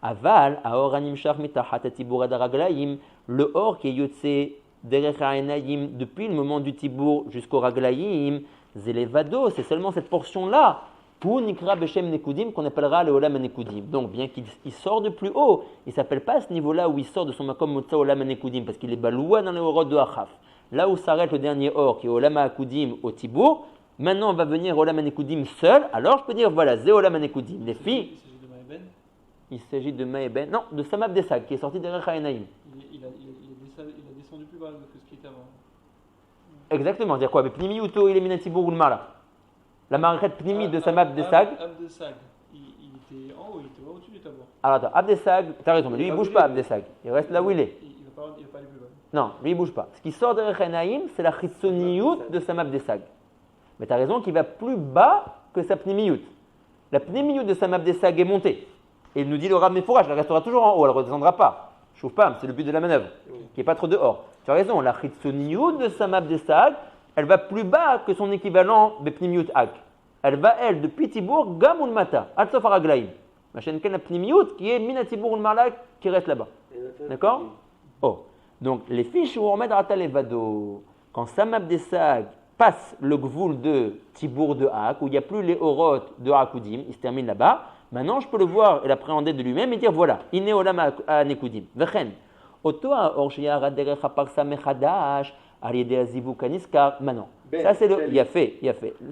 S1: Aval, Aor Animshar Mitachat Tibour Adaraglaim, le or qui est yotse derrière Erenaïm depuis le moment du Tibour jusqu'au Raglaim, Zelevado, c'est seulement cette portion-là, pour Nikra Beshem Nekudim, qu'on appellera le Olam Nekudim. Donc, bien qu'il sort de plus haut, il ne s'appelle pas à ce niveau-là où il sort de son Makom Motza Olam Nekudim, parce qu'il est baloua dans les orot de Achaf. Là où s'arrête le dernier or, qui est Olam Akudim au Tibour, maintenant on va venir Olam Nekudim seul, alors je peux dire voilà, Zé Olam Nekudim. Les filles,
S4: Il s'agit de Maïben.
S1: il s'agit de Maïben, non, de Samab Desag, qui est sorti derrière Haïnaïm.
S4: Il a descendu plus bas que ce qui était avant.
S1: Exactement, c'est-à-dire quoi? Pnimi Uto, il est Minatibour ou le Mala. La marquette Pnimi de Samab Desag.
S4: Abdesag, il était en haut, il était au-dessus du tabor.
S1: Alors attends, Abdesag, t'as raison, mais lui il bouge pas Abdesag, il reste là où il est.
S4: Il va pas aller plus bas.
S1: Non, lui il bouge pas. Ce qui sort de Rechaïnaïm, c'est la Chitsoniyut de Samab Desag. Mais t'as raison qu'il va plus bas que sa Pnimiyut. La Pnimiyut de Samab Desag est montée. Et il nous dit le Rav Mefourash, elle restera toujours en haut, elle ne redescendra pas. Chauffe pas, c'est le but de la manœuvre, qu'il n'y ait pas trop dehors. Tu as raison, la Chitsoniyut de Samab Desag, elle va plus bas que son équivalent Bepnimiyut Hak. Elle va, elle, depuis Tibour, Gamoul Mata, Al-Sof Araglaïm. Ma chaîne Ken la Pnimiyut, qui est Mina Tibour Malak, qui reste là-bas. D'accord? Oh. Donc, les fiches où on met Levado, quand Samab Desag passe le gvoul de Tibour de Hak, où il n'y a plus les orotes de Hakudim, il se termine là-bas, maintenant je peux le voir et l'appréhender de lui-même et dire voilà, Iné Olam Nekudim. Vechen. Oto Orshia Raderech Aparsa Mechadash, Ariede Azivu Kaniskar. Maintenant, ça c'est le. Il y a fait.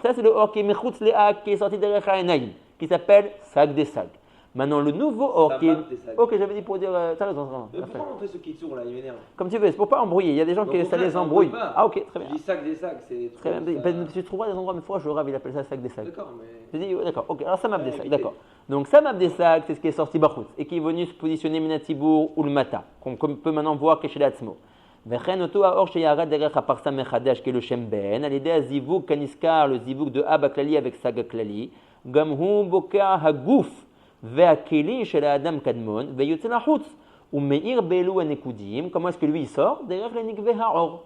S1: Ça c'est le or qui est Mechutz Le'ak, qui est sorti derrière Haïnaïm, qui s'appelle Sag des Sag. Maintenant, le nouveau or
S2: Ça
S1: qui est...
S2: map des sacs.
S1: Ok, j'avais dit pour dire... t'as raison, t'as raison.
S2: Mais
S1: Parfait.
S2: pourquoi montrer ce qui tourne là, il m'énerve.
S1: Comme tu veux, c'est pour pas embrouiller. Il y a des gens
S2: Au
S1: qui ça
S2: contraire,
S1: les
S2: ça
S1: embrouille.
S2: embrouille pas.
S1: Ah ok, très bien.
S2: Je dis sac des sacs, c'est des trucs.
S1: Très bien.
S2: ça-
S1: Ben, tu trouveras des endroits, mais fois, je Rav, il appelle ça sac des sacs.
S2: D'accord, mais.
S1: J'ai dit, d'accord, ok, alors ça map des
S2: Ouais,
S1: sacs,
S2: éviter.
S1: d'accord. Donc ça map des sacs, c'est ce qui est sorti Bachout et qui est venu se positionner Minatibour ou le Mata, qu'on peut maintenant voir que chez l'Atzmo. Vechen oto aor sheyarad derech aparsa mechadash qui est le Shem Ben, à l'idée à zivuk kaniskar, le zivuk de Abba Klali avec Saga Klali, gam hu boka haguf ve'akeli shel Adam kadmon ve'yotze lachutz, ou meir belu anekudim, comment est-ce que lui il sort? Derech le nikve ha'or.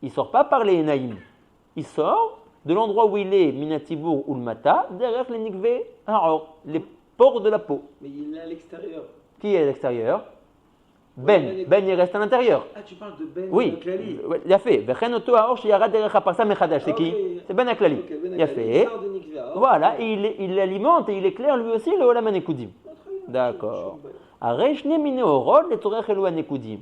S1: Il sort pas par les Enaïm, il sort de l'endroit où il est, Minatibour ou le Mata, derrière les Nikve Ha'or, les pores de la peau.
S2: Mais il est à l'extérieur.
S1: Qui est à l'extérieur? Ben. Ben, il reste à l'intérieur.
S2: Ah, tu parles de Ben
S1: Oui,
S2: Klali.
S1: il a fait. Vechen oto Ha'or sheyarad derech ha'parsa mechadash. C'est qui? C'est Ben Aklali.
S2: Ok, Ben
S1: Il a
S2: Klali,
S1: fait.
S2: il sort de Nikveh.
S1: Voilà, et il l'alimente et il éclaire lui aussi le Olam HaNekudim. D'accord. Aresh nemine orod le torech elu HaNekudim.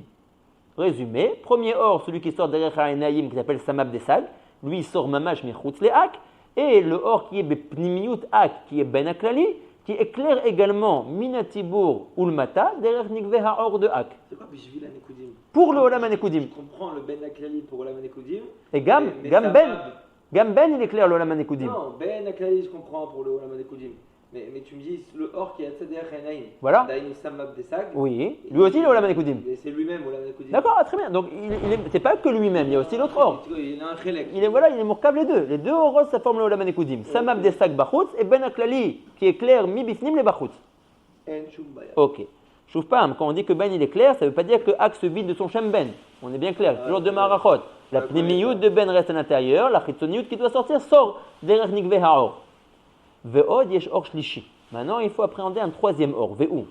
S1: Résumé, premier or, celui qui sort derrière Ha'enayim, qui s'appelle Samab Desag, lui il sort Mamash Mechutz le Hak, et le or qui est Bepnimiyut Hak, qui est Ben Aklali, qui éclaire également Minatibour ou le Mata, derrière Nikveh Ha'or de Hak,
S2: C'est quoi Bishvil Anekudim?
S1: pour le Olam HaNekudim.
S2: Je comprends le Ben Aklali pour Olam Anekudim.
S1: Et Gam Ben, il éclaire le Olam HaNekudim.
S2: Non, Ben Aklali, je comprends pour le Olam Anekudim. Mais tu me dis, le or qui est à Tzedek Hainaïm.
S1: Voilà.
S2: Daïn Samab Desag.
S1: Oui, lui aussi le Olam HaNekudim.
S2: Et c'est lui-même Olam Anekudim.
S1: D'accord, ah, très bien. Donc, c'est pas que lui-même, il y a aussi l'autre or.
S2: Il a un chélek.
S1: Il est mourkab les deux. Les deux oros, ça forme le Olam HaNekudim. Samab Desag Bachutz et Ben Aklali, qui éclaire Mi Bifnim les Bachutz.
S2: En Shum Baya.
S1: Ok. Choufpam, quand on dit que Ben il est clair, ça ne veut pas dire que Ak se vide de son Shem Ben. On est bien clair, toujours de Marachot. La pnimiyut de Ben reste à l'intérieur, la chitzoniyut qui doit sortir sort derrière Nikveh Ha'or. Ve'od yesh or shlishi. Maintenant, il faut appréhender un troisième or, ve'u.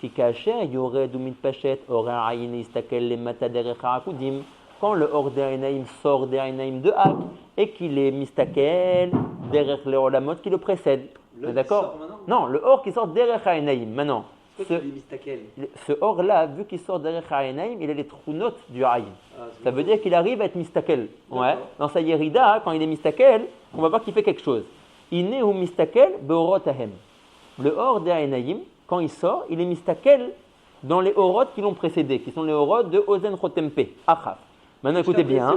S1: Ki kacher yored ou mitpachet or ha'ayin istakel le mata derech ha'akudim. Quand le or d'Ainaïm sort d'Ainaïm de Ak et qu'il est mistakel derrière le olamot qui le précède.
S2: Le
S1: D'accord?
S2: qui sort maintenant?
S1: Non, le or qui sort derrière Ainaïm. Maintenant,
S2: Pourquoi tu dis Mistakel?
S1: ce or-là, vu qu'il sort derrière Ainaïm, il a les trounotes du Aïn.
S2: Ah,
S1: Ça veut dire qu'il arrive à être mistakel. Ouais.
S2: D'accord.
S1: Dans sa yerida, quand il est mistakel, on va voir qu'il fait quelque chose. Iné ou mistakel beorot ahem. Le or d'Ainaïm, quand il sort, il est mistakel dans les orot qui l'ont précédé, qui sont les orot de Ozen Chotempe, Achaf. Maintenant, écoutez bien.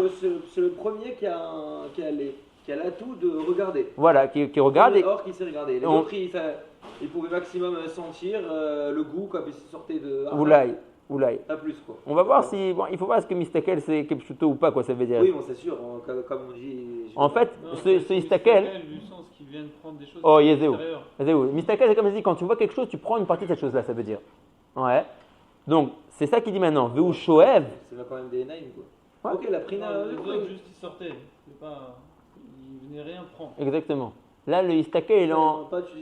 S2: C'est le premier qui a l'atout de regarder.
S1: Voilà, qui regarde.
S2: Le or qui s'est regardé. Les
S1: on-
S2: autres, ils pouvaient maximum sentir le goût quand ils sortaient de.
S1: Oulaï.
S2: Pas plus quoi.
S1: On va voir si. Bon, il faut voir est-ce que mistakel c'est kepchuto ou pas, quoi, ça veut dire.
S2: Oui, bon, c'est sûr. Comme on dit.
S1: En fait,
S4: Non,
S1: ce istakel.
S4: Du sens qu'ils viennent prendre des choses
S1: Oh,
S4: de
S1: Yezéou.
S4: l'extérieur.
S1: Yezéou. Mistakel, c'est comme je dis, quand tu vois quelque chose, tu prends une partie de cette chose-là, ça veut dire. Ouais. Donc, c'est ça qu'il dit maintenant. Veu shoev.
S2: C'est là quand même des naïms quoi.
S1: Ouais.
S2: Ok, la prina.
S4: Non, les autres, juste ils sortaient. C'est pas... Ils venaient rien prendre.
S1: Exactement. Là, le istakel,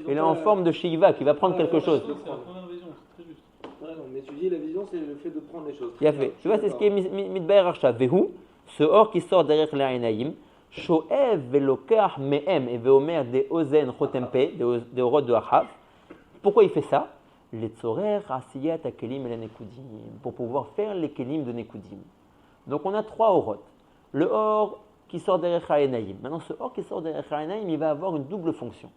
S1: il est en forme de shiva qui va prendre quelque chose.
S4: C'est la première vision, c'est très juste.
S2: Ouais, non, mais tu dis la vision, c'est le fait de prendre les choses.
S1: Il a fait. Tu vois, c'est ce qui est mitbaer arsha. Vehu, ce or qui sort derrière l'Ainaïm. Shoev velokar mehem et veomer des ozen chotempe, des orot de Achaf. Pourquoi il fait ça? Les tzorer asiyat akelim et la nekudim. Pour pouvoir faire les kelim de nekudim. Donc on a trois orot. Le or qui sort derrière Ha'enaïm. Maintenant, ce or qui sort derrière Ha'enaïm, il va avoir une double fonction.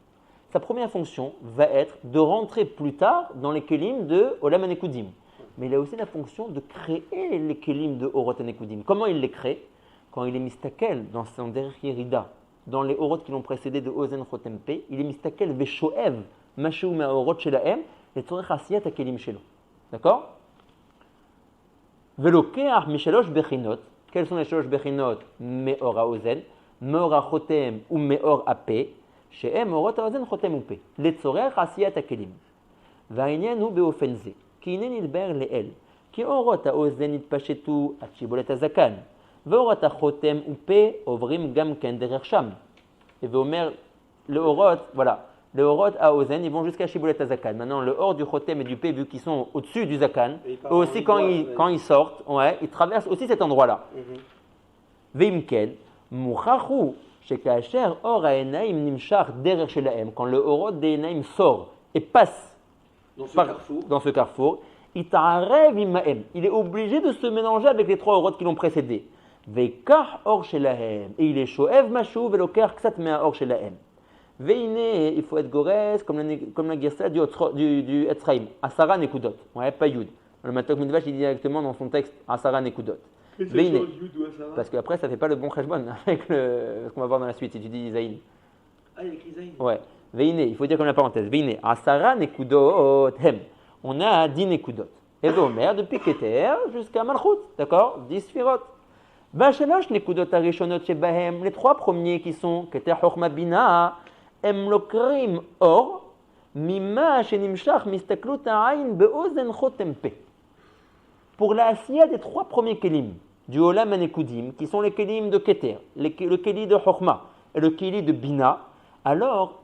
S1: Sa première fonction va être de rentrer plus tard dans les kelim de Olam HaNekudim. Mais il a aussi la fonction de créer les kelim de Orot HaNekudim. Comment il les crée? Quand il est mistakel dans son derrière Yerida, dans les orot qui l'ont précédé de Ozen Chotempe, il est mistakel veshoev, mashou ma'orot shelahem, et tzorech asiyat akelim shelo. D'accord? Velokeach mishelosh bechinot. Quels sont les shalosh bechinot? Meor haozen, meor hachotem ou meor hape, shehem orot haozen chotem upe. Letzorech asiyat akelim. והעניין הוא באופן זה, כי הנה נדבר לאל, כי אורות האוזן התפשטו עד שיבולת הזקן, ואורות החותם ופה עוברים גם כן דרך שם. ואומר, לאורות, voilà, les orot à Ozen, ils vont jusqu'à Shibolet Azakan. Maintenant, le or du Chotem et du P, vu qu'ils sont au-dessus du Zakan,
S2: Et ils
S1: eux
S2: partent
S1: aussi,
S2: dans les doigts,
S1: quand ils sortent, ouais, ils traversent aussi cet endroit-là. Veimkel, Mouchachou, Shekasher, Or Haenaim Nimshach Derer Shelahem, quand le orot des Haenaim sort et passe dans ce carrefour, Ita'arev Imahem, il est obligé de se mélanger avec les trois orot qui l'ont précédé. Veikach Or Shelahem, et il est Shoev Mashou Velokar Ksat Mea Or Shelahem. Veine, il faut être Gores, comme la Gersa du Etzraim, Asara Nekudot, ouais, pas Yud. Le Matok Midvash, il dit directement dans son texte Asara Nekudot. Veine, parce qu'après, ça ne fait pas le bon Cheshbon avec ce qu'on va voir dans la suite, si tu dis Zayn.
S2: Ah, il y a écrit Zayn.
S1: Ouais. Veine, il faut dire comme la parenthèse. Veine, Asara Nekudot Hem. On a 10 Nekudot. Et Omer, depuis Keter jusqu'à Malchut, d'accord 10 Sfirot. Bashalosh Nekudot Arishonot Shebahem, les 3 premiers qui sont Keter Chochma Bina, Em Lokrim Or, Mima Shenimshach Mistaklut Ha'ain Be'ozen Chotem Pe. Pour la Asiya des 3 premiers Kelim, du Olam Anekudim, qui sont les Kelim de Keter, le Keli de Chochma et le Keli de Bina, alors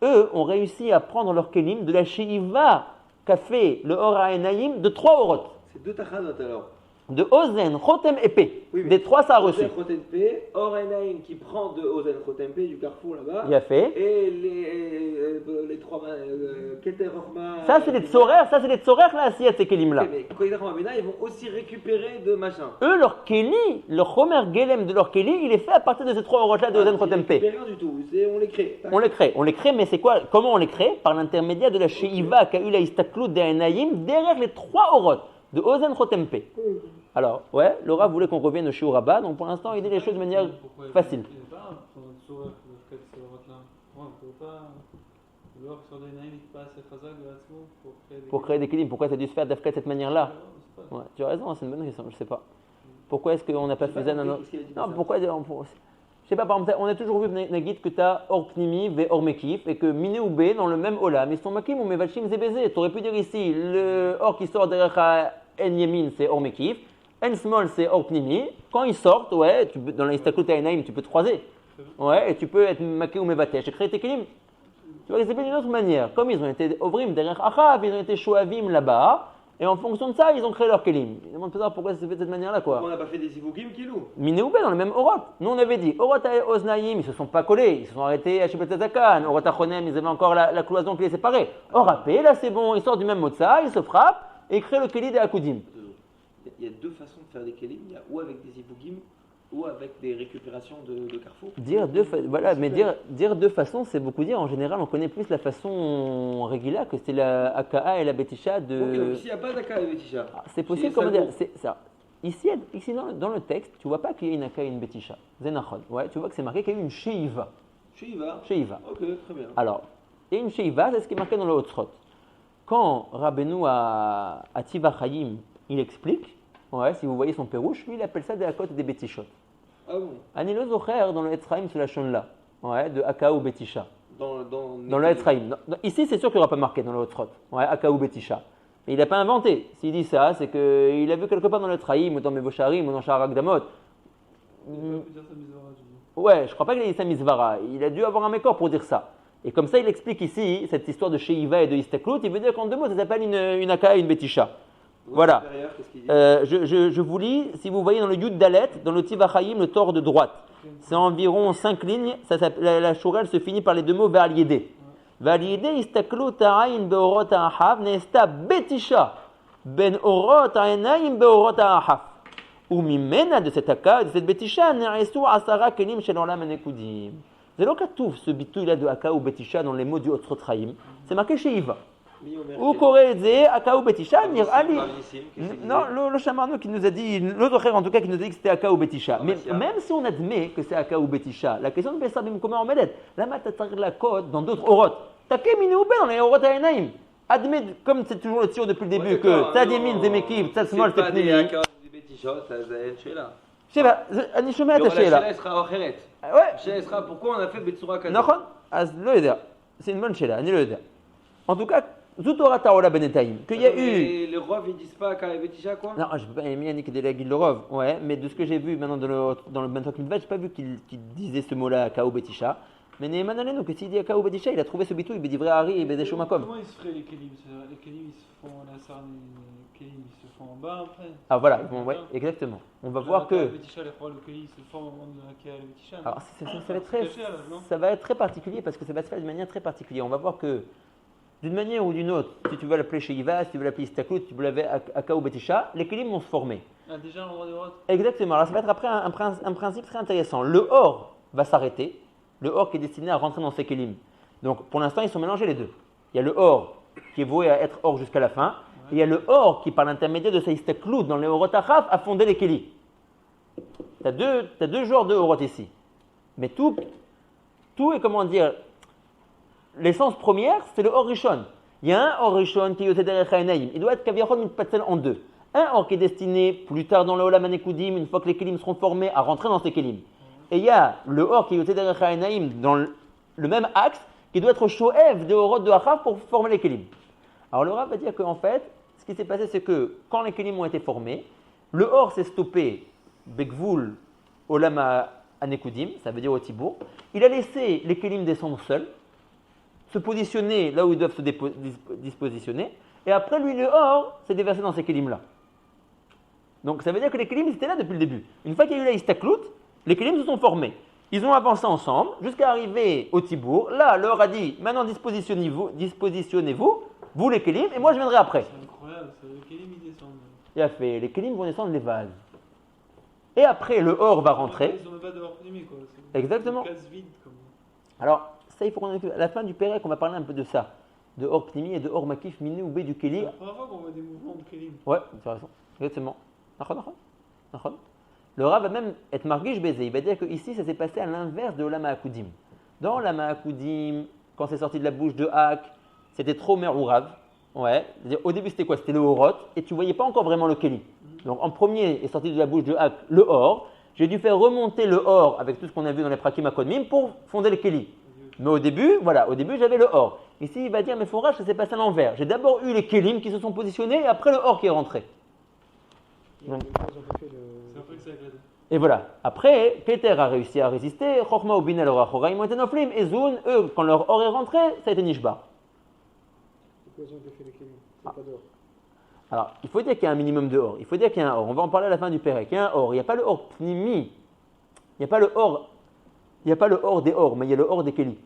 S1: eux ont réussi à prendre leur Kelim de la Sheiva qu'a fait le Or HaEnaim de 3 Orot.
S2: C'est 2 Tachanot alors.
S1: De Ozen, Chotem et Pe.
S2: Oui,
S1: des 3, ça a reçu.
S2: Ozen Chotem Pe, Or HaEnaim qui prend de Ozen Chotem Pe du carrefour là-bas.
S1: Il a fait.
S2: Et les 3 Keter Chochma.
S1: Ça, c'est des Tzorer, la Asiya de ces Kelim-là.
S2: Mais Keter Chochma Bina, ils vont aussi récupérer de machin.
S1: Eux, leur Keli, le Chomer Gelem de leur Keli, il est fait à partir de ces 3 Orot-là de Ozen, Chotem, Pe.
S2: Rien du tout, on les crée.
S1: On les crée, mais c'est quoi? Comment on les crée? Par l'intermédiaire de la Sheiva qu'a eu la Istaklut de Hainaïm derrière les 3 Orot de Ozen Chotem Pe. Alors, ouais, Laura voulait qu'on revienne au Shiur Rabbah, donc pour l'instant, il dit les choses de manière facile.
S4: Il n'est pas sur le fait que c'est là. On ne peut pas. L'or sur des naïms n'est pas assez chazak
S1: Pour créer des kelim. Pourquoi ça a dû se faire d'Afka de cette manière-là? Ouais, tu as raison, c'est une bonne question, je ne sais pas. Pourquoi est-ce qu'on n'a pas fait ça? Non, pourquoi je sais pas, par exemple, on a toujours vu Nagid que tu as Or Pnimi ve Or Mekif et que Miné ou B dans le même Olam, ils sont Makim ou Mevachim Zebezé. Tu aurais pu dire ici, le Or qui sort derrière En Yemin, c'est Or Mekif, En Small, c'est Or Pnimi. Quand ils sortent, ouais, dans la Istaklut Hainaim, tu peux te croiser. Ouais, et tu peux être Makim ou Mevatesh et créer tes kelim. Tu vois, c'est d'une autre manière. Comme ils ont été Ovrim derrière Achav, ils ont été Shoavim là-bas. Et en fonction de ça, ils ont créé leur kelim. Ils demandent peut-être pourquoi ça se fait de cette manière-là, quoi.
S2: On n'a pas fait des Zivugim qui louent.
S1: Minéoubé dans le même Orot. Nous, on avait dit, Orot à Oznaïm, ils ne se sont pas collés, ils se sont arrêtés à Shibetazakan. Orot à Chonem, ils avaient encore la cloison qui les séparait. Orot, là, c'est bon, ils sortent du même motza, ils se frappent et ils créent le keli des Akudim.
S2: Il y a 2 façons de faire des kelim. Il y a ou avec des Zivugim ou avec des récupérations de carrefour.
S1: Dire deux façons, c'est beaucoup dire. En général, on connaît plus la façon régula que c'est la Aka'a et la Betisha de.
S2: Donc ici, il n'y a pas d'Aka'a et Betisha.
S1: C'est possible, comment dire c'est ça. Ici dans le texte, tu ne vois pas qu'il y a une Aka'a et une Betisha. Zenachon. Ouais, tu vois que c'est marqué qu'il y a eu une Sheiva. Sheiva.
S2: Ok, très bien.
S1: Alors, il y a une Sheiva, c'est ce qui est marqué dans le Hotzrot. Quand Rabbeinu à Tiva Chaim, il explique, ouais, si vous voyez son pérouche, lui il appelle ça des Akot et des Betishot.
S2: Ah bon?
S1: Anilo Zocher dans le Etzraim, c'est la Shon-là, ouais, de Aka ou Betisha. Dans le Etzraim. Ici, c'est sûr qu'il n'y aura pas marqué dans le Hotzrot, ouais, Aka ou Betisha. Mais il n'a pas inventé. S'il dit ça, c'est qu'il a vu quelque part dans le Etzraim, ou dans Mevosharim, ou dans Shaharak Damot. Ouais, je crois pas qu'il ait dit ça Mizvara. Il a dû avoir un mécor pour dire ça. Et comme ça, il explique ici cette histoire de Sheiva et de Istaklut. Il veut dire qu'en 2 mots, ça s'appelle une Aka et une Betisha. Voilà. Je vous lis, si vous voyez dans le Yud Dalet, dans le Tivachaim, le tord de droite. C'est environ 5 lignes. La Shurel se finit par les 2 mots Ve'al Yedé. Ve'al Yedé Istaklut ha'ayin be'orot ha'ahav ne'esta Betisha ben orot ha'enayim be'orot ha'ahav. Ou mimena de cette Aka, de cette Betisha, ne'esu asara kelim shel olam hanekudim. C'est le katouf, ce bitou-là de Aka ou Betisha dans les mots du Hotzrot Chaim. C'est marqué chez Iva. Ou Korézé, Aka ou Betisha, Nir Ali. Non, le Shamarno qui nous a dit, l'autre frère en tout cas qui nous a dit que c'était Aka ou Betisha. Mais même si on admet que c'est Aka ou Betisha, la question de Bessa Bimkoma Omedet, la matatar la côte dans d'autres Orot. T'as Minioubé dans les Orot Hainaim. Admet, comme c'est toujours le tir depuis le début, que Tzad Yemin, Zemekib, Tzad Smol, c'est Pnimi. Je sais pas, אני שומע את השאלה.
S2: השאלה שלך אחרת. השאלה שלך, pourquoi on a fait בצורה כזאת?
S1: נכון, אז לא יודע. C'est une bonne שאלה, אני לא יודע. En tout cas, זו תורת העולה בינתיים. qu'il y a eu...
S2: Les Rov, ils disent pas Aka et Betisha, quoi?
S1: Non, je ne peux pas aimer Yannick de la Guilde Rov. Ouais, mais de ce que j'ai vu maintenant dans le Bentok Midvat, je n'ai pas vu qu'il disait ce mot-là, Aka ou Betisha. Mais Neeman Alenu, que s'il dit Aka ou Betisha, il a trouvé ce bitou, il dit vrai Hari et Bedesho Makom.
S4: Comment ils se feraient les kelim? Les kelim, ils se font la sarne, les kelim, ils se font en bas après.
S1: Ah voilà, bon, ouais, exactement. On va voir que.
S4: Le kelim se forme au moment de la Betisha.
S1: Alors ça va être très particulier parce que ça va se faire d'une manière très particulière. On va voir que d'une manière ou d'une autre, si tu veux l'appeler Sheiva, si tu veux l'appeler Istaklut, si tu veux l'appeler Aka ou Betisha, les kelim vont se former.
S4: Ah, déjà l'endroit de Horot.
S1: Exactement. Alors ça va être après un principe très intéressant. Le Or va s'arrêter. Le Or qui est destiné à rentrer dans ces kelim. Donc pour l'instant, ils sont mélangés les deux. Il y a le or qui est voué à être or jusqu'à la fin, et il y a le or qui, par l'intermédiaire de sa istaklout dans les orot achaf, a fondé les kelim. Tu as deux genres de orot ici. Mais tout est, comment dire, l'essence première, c'est le or rishon. Il y a un or rishon qui est yoté derech ha'enayim. Il doit être kaviachol mitpatel en deux. Un or qui est destiné plus tard dans le olam hanekudim, une fois que les kelim seront formés, à rentrer dans ces kelim. Et il y a le or qui est yoté derech ha'enayim dans le même axe, qui doit être shoev de orot de achaf pour former les kelim. Alors le Rav va dire qu'en fait, ce qui s'est passé, c'est que quand les kelim ont été formés, le or s'est stoppé begvul olam hanekudim, ça veut dire au tibour. Il a laissé les kelim descendre seuls, se positionner là où ils doivent se dispositionner, et après lui le or s'est déversé dans ces kelim-là. Donc ça veut dire que les kelim étaient là depuis le début. Une fois qu'il y a eu la istaklout, les kelim se sont formés. Ils ont avancé ensemble jusqu'à arriver au tibour. Là, le or a dit, maintenant dispositionnez-vous, vous les kelim, et moi je viendrai après.
S4: C'est incroyable, c'est les kelim ils descendent.
S1: Il a fait, les kelim vont descendre les vases. Et après, le or va rentrer.
S4: Ils ont même pas de or primé quoi. C'est
S1: Exactement.
S4: une case vide comme.
S1: Alors, ça, il faut qu'on à la fin du Pérec, on va parler un peu de ça. De or pnimi et de or makif, miné ou bé du
S4: C'est
S1: keli.
S4: la première fois qu'on voit des mouvements de kelim.
S1: Ouais, tu as raison. Exactement. Nachon. Le Rav va même être marguish baiser. Il va dire que ici, ça s'est passé à l'inverse de Olam HaKudim. Dans Olam HaKudim, quand c'est sorti de la bouche de Hak, c'était trop merourav. Ouais. C'est-à-dire, au début, c'était quoi? C'était le horot, et tu voyais pas encore vraiment le keli. Donc, en premier est sorti de la bouche de Hak le or. J'ai dû faire remonter le or avec tout ce qu'on a vu dans les prakim akodmim pour fonder le keli. Mais au début, j'avais le or. Ici, il va dire, mais Fourage, ça s'est passé à l'envers. J'ai d'abord eu les kelim qui se sont positionnés et après le or qui est rentré. Donc,
S4: C'est après que ça a éclaté.
S1: et voilà. Après, Keter a réussi à résister. Chorma ou Bina leur Achoraim ont été noflim. Et Zoun, eux, quand leur or est rentré, ça a été Nishba.
S3: Pourquoi ils ont été fait les kelim? C'est pas d'or.
S1: Alors, il faut dire qu'il y a un minimum de or. Il faut dire qu'il y a un or. On va en parler à la fin du Pérec. Il y a un or. Il n'y a pas le or pnimi. Il n'y a pas le or des or, mais il y a le or des kelis.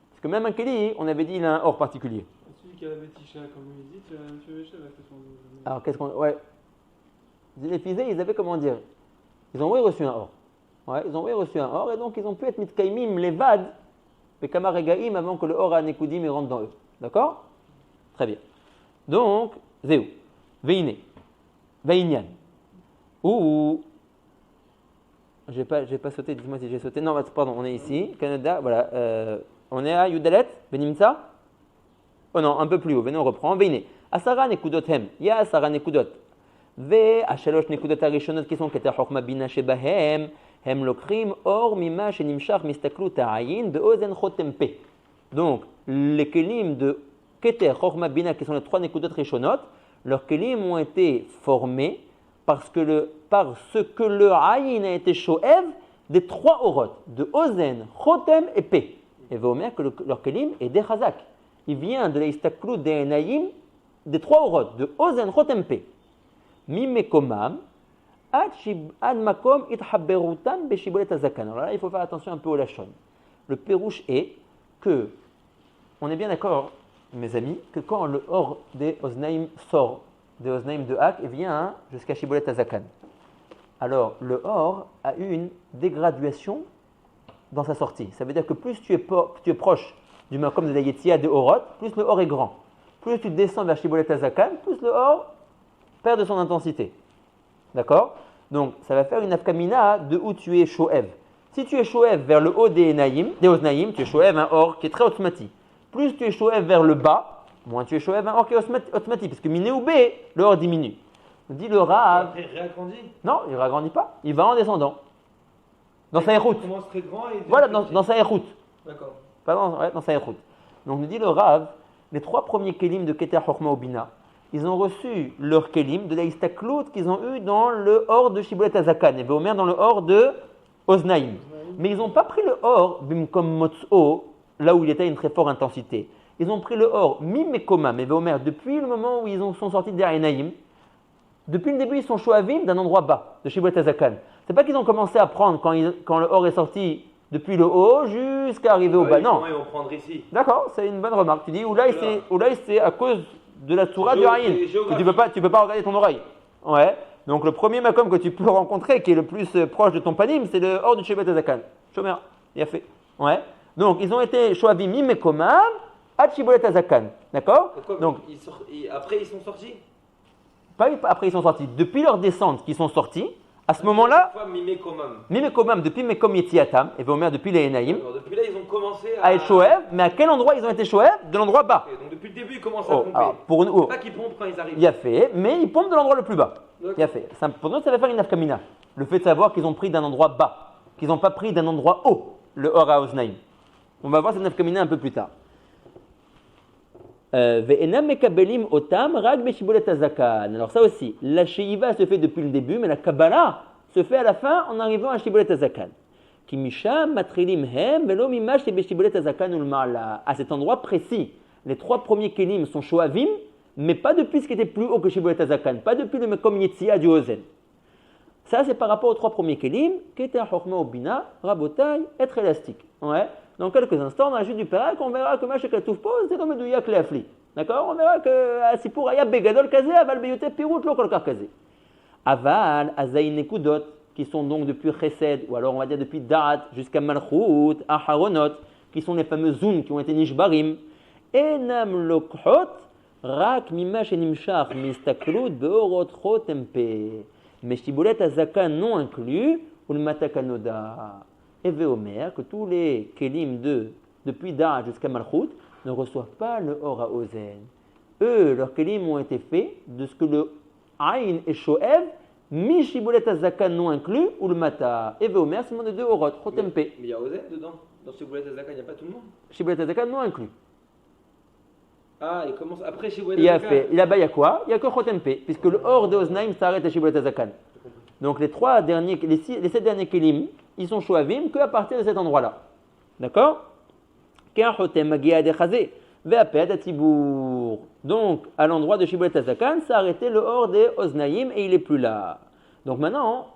S1: Parce que même un keli, on avait dit il a un or particulier.
S4: Celui qui a la Bétisha, comme il dit, tu as Bétisha avec son.
S1: Alors, qu'est-ce qu'on. Ouais. Les Fizés, ils avaient comment dire? Ils ont reçu un or. Ouais, ils ont reçu un or et donc ils ont pu être mitkaimim levad, bekama regaim avant que le or à Nekudim rentre dans eux. D'accord? Très bien. Donc, Zéou, Veine, Veinyan. Ou. J'ai pas sauté, dites-moi si j'ai sauté. Non, pardon, on est ici, Canada, voilà. On est à Yudalet, Benimtsa. Oh non, un peu plus haut, venez, on reprend. Veine, Asara Nekudot Hem, Ya Asara Nekudot. והשלוש נקודות הראשונות כיסון כתר חוכמה בינה שבהם הם לוקחים אור ממה שנמשך מהסתכלות העין באוזן חותם פה. Donc, les kelim de Keter, Chorma, Bina, qui sont les trois nekudot rishonotes, leurs kelim ont été formés parce que le ayin a été shoev des trois orot, de Ozen, Chotem et P. Et vous voyez que leur kelim est des chazak. Il vient de la istaklut des enayim des trois orot, de Ozen, Chotem, P. Mimekomam, ad makom ithabberutam beshibolet azakan. Alors là, il faut faire attention un peu au lachon. Le pérouche est que, on est bien d'accord, mes amis, que quand le or des oznaim sort, des oznaim de Hak, et vient jusqu'à shibolet azakan. Alors, le or a eu une dégraduation dans sa sortie. Ça veut dire que plus tu es proche du makom de la yetia de orot, plus le or est grand. Plus tu descends vers shibolet azakan, plus le or perd de son intensité. D'accord? Donc, ça va faire une afkamina de où tu es shoev. Si tu es shoev vers le haut des oznaim, tu es shoev un or qui est très otmati. Plus tu es shoev vers le bas, moins tu es shoev un or qui est otmati. Parce que miné ou b, le or diminue. On dit le Rav.
S2: Après, réagrandit.
S1: Non, il ne ragrandit pas. Il va en descendant. Dans sa éroute.
S2: Il commence très grand et il devient
S1: Voilà,
S2: plus petit.
S1: dans sa éroute.
S2: D'accord.
S1: Pas dans sa éroute. Donc, nous dit le Rav, les trois premiers kelim de Keter Chorma Obina, ils ont reçu leur kelim de la istaklout qu'ils ont eu dans le or de Shibolet Azakan, et Véomer dans le or de Oznaim. Mais ils n'ont pas pris le or bimkom motso, là où il était à une très forte intensité. Ils ont pris le or mimekoma, mais Véomer, depuis le moment où ils sont sortis d'Arenaïm, depuis le début ils sont shoavim d'un endroit bas, de Shibolet Azakan. C'est pas qu'ils ont commencé à prendre quand le or est sorti depuis le haut jusqu'à arriver au bas, non.
S2: Ils vont prendre ici.
S1: D'accord, c'est une bonne remarque. Tu dis, Oulaï c'est à cause de la Toura du Haïn, que tu peux pas regarder ton oreille. Ouais. Donc le premier makom que tu peux rencontrer, qui est le plus proche de ton panim, c'est le hors du Shevet Azakan. Shomer, il a fait. Ouais. Donc, ils ont été Shoavim Mimekomam, Ad Shibolet Azakan. D'accord?
S2: Pourquoi
S1: Donc,
S2: après ils sont sortis.
S1: pas après, ils sont sortis. Depuis leur descente qu'ils sont sortis, à ce moment-là,
S2: Mimé Komam.
S1: Mimekomam, depuis Mekom Yetziatam, et Vomer depuis les Enaïm,
S2: Alors, depuis là, ils ont commencé
S1: à être Shoev, mais à quel endroit ils ont été Shoev? De l'endroit bas.
S2: Ok, donc depuis le début, ils commencent à pomper.
S1: Alors, pour nous,
S2: C'est pas qu'ils pompent quand ils arrivent.
S1: il a fait, mais ils pompent de l'endroit le plus bas.
S2: D'accord.
S1: Il a fait. Pour nous, ça va faire une nafkamina. Le fait de savoir qu'ils ont pris d'un endroit bas, qu'ils n'ont pas pris d'un endroit haut, le Or HaOznaim. On va voir cette nafkamina un peu plus tard. Ve'enam mekabelim otam rag beshibolet hazakan. Alors ça aussi, la sheiva se fait depuis le début, mais la kabbalah se fait à la fin en arrivant à shibolet hazakan. Ki misham matrilim hem velo mimash beshibolet hazakan ulma'ala. À cet endroit précis, les trois premiers kelim sont shoavim, mais pas depuis ce qui était plus haut que shibolet hazakan, pas depuis le mekom yetzia du ozen. Ça, c'est par rapport aux trois premiers kelim, keter chokma obina, rabotai, être élastique. Ouais. Dans quelques instants, dans la chute du Perek, on verra que Mashek Atouf pose, c'est comme Douyak Leafli. D'accord? On verra que Sipur Aya Begadol Kazé, Aval Beyote Pirut Lo Kolkar Kazé. Aval, Azaï Nekudot, qui sont donc depuis Chesed, ou alors on va dire depuis Da'at jusqu'à Malchut, Aharonot, qui sont les fameux Zun qui ont été Nishbarim. Enam Lokhot, Rak Mimash Enimshach, Mistaklut, Beorot Chotempe. Mais Shibolet Azakan non inclus, ou le Matakanoda. Et Veomer, que tous les Kelim depuis Da'at jusqu'à Malchut ne reçoivent pas le Or HaOzen. Eux, leurs Kelim ont été faits de ce que le Aïn et Shoev, Mi Shibolet Azakan non inclus, ou le Mata. Et Veomer, c'est le nom de deux Orot, Chotempe.
S2: Mais il y a Ozen dedans. Dans Shibolet Azakan, il n'y a pas tout le monde.
S1: Shibolet Azakan non inclus.
S2: Ah, il commence après Shibolet
S1: Il a
S2: Azakan.
S1: fait, là-bas, il y a quoi? Il n'y a que Chotempe, puisque le Or de Oznaim s'arrête à Shibolet Azakan. Donc les 7 derniers Kelim, ils sont Shoavim qu'à partir de cet endroit-là. D'accord? Donc, à l'endroit de Shibolet Hazakan, ça a arrêté le Or des Oznaïm et il n'est plus là. Donc maintenant,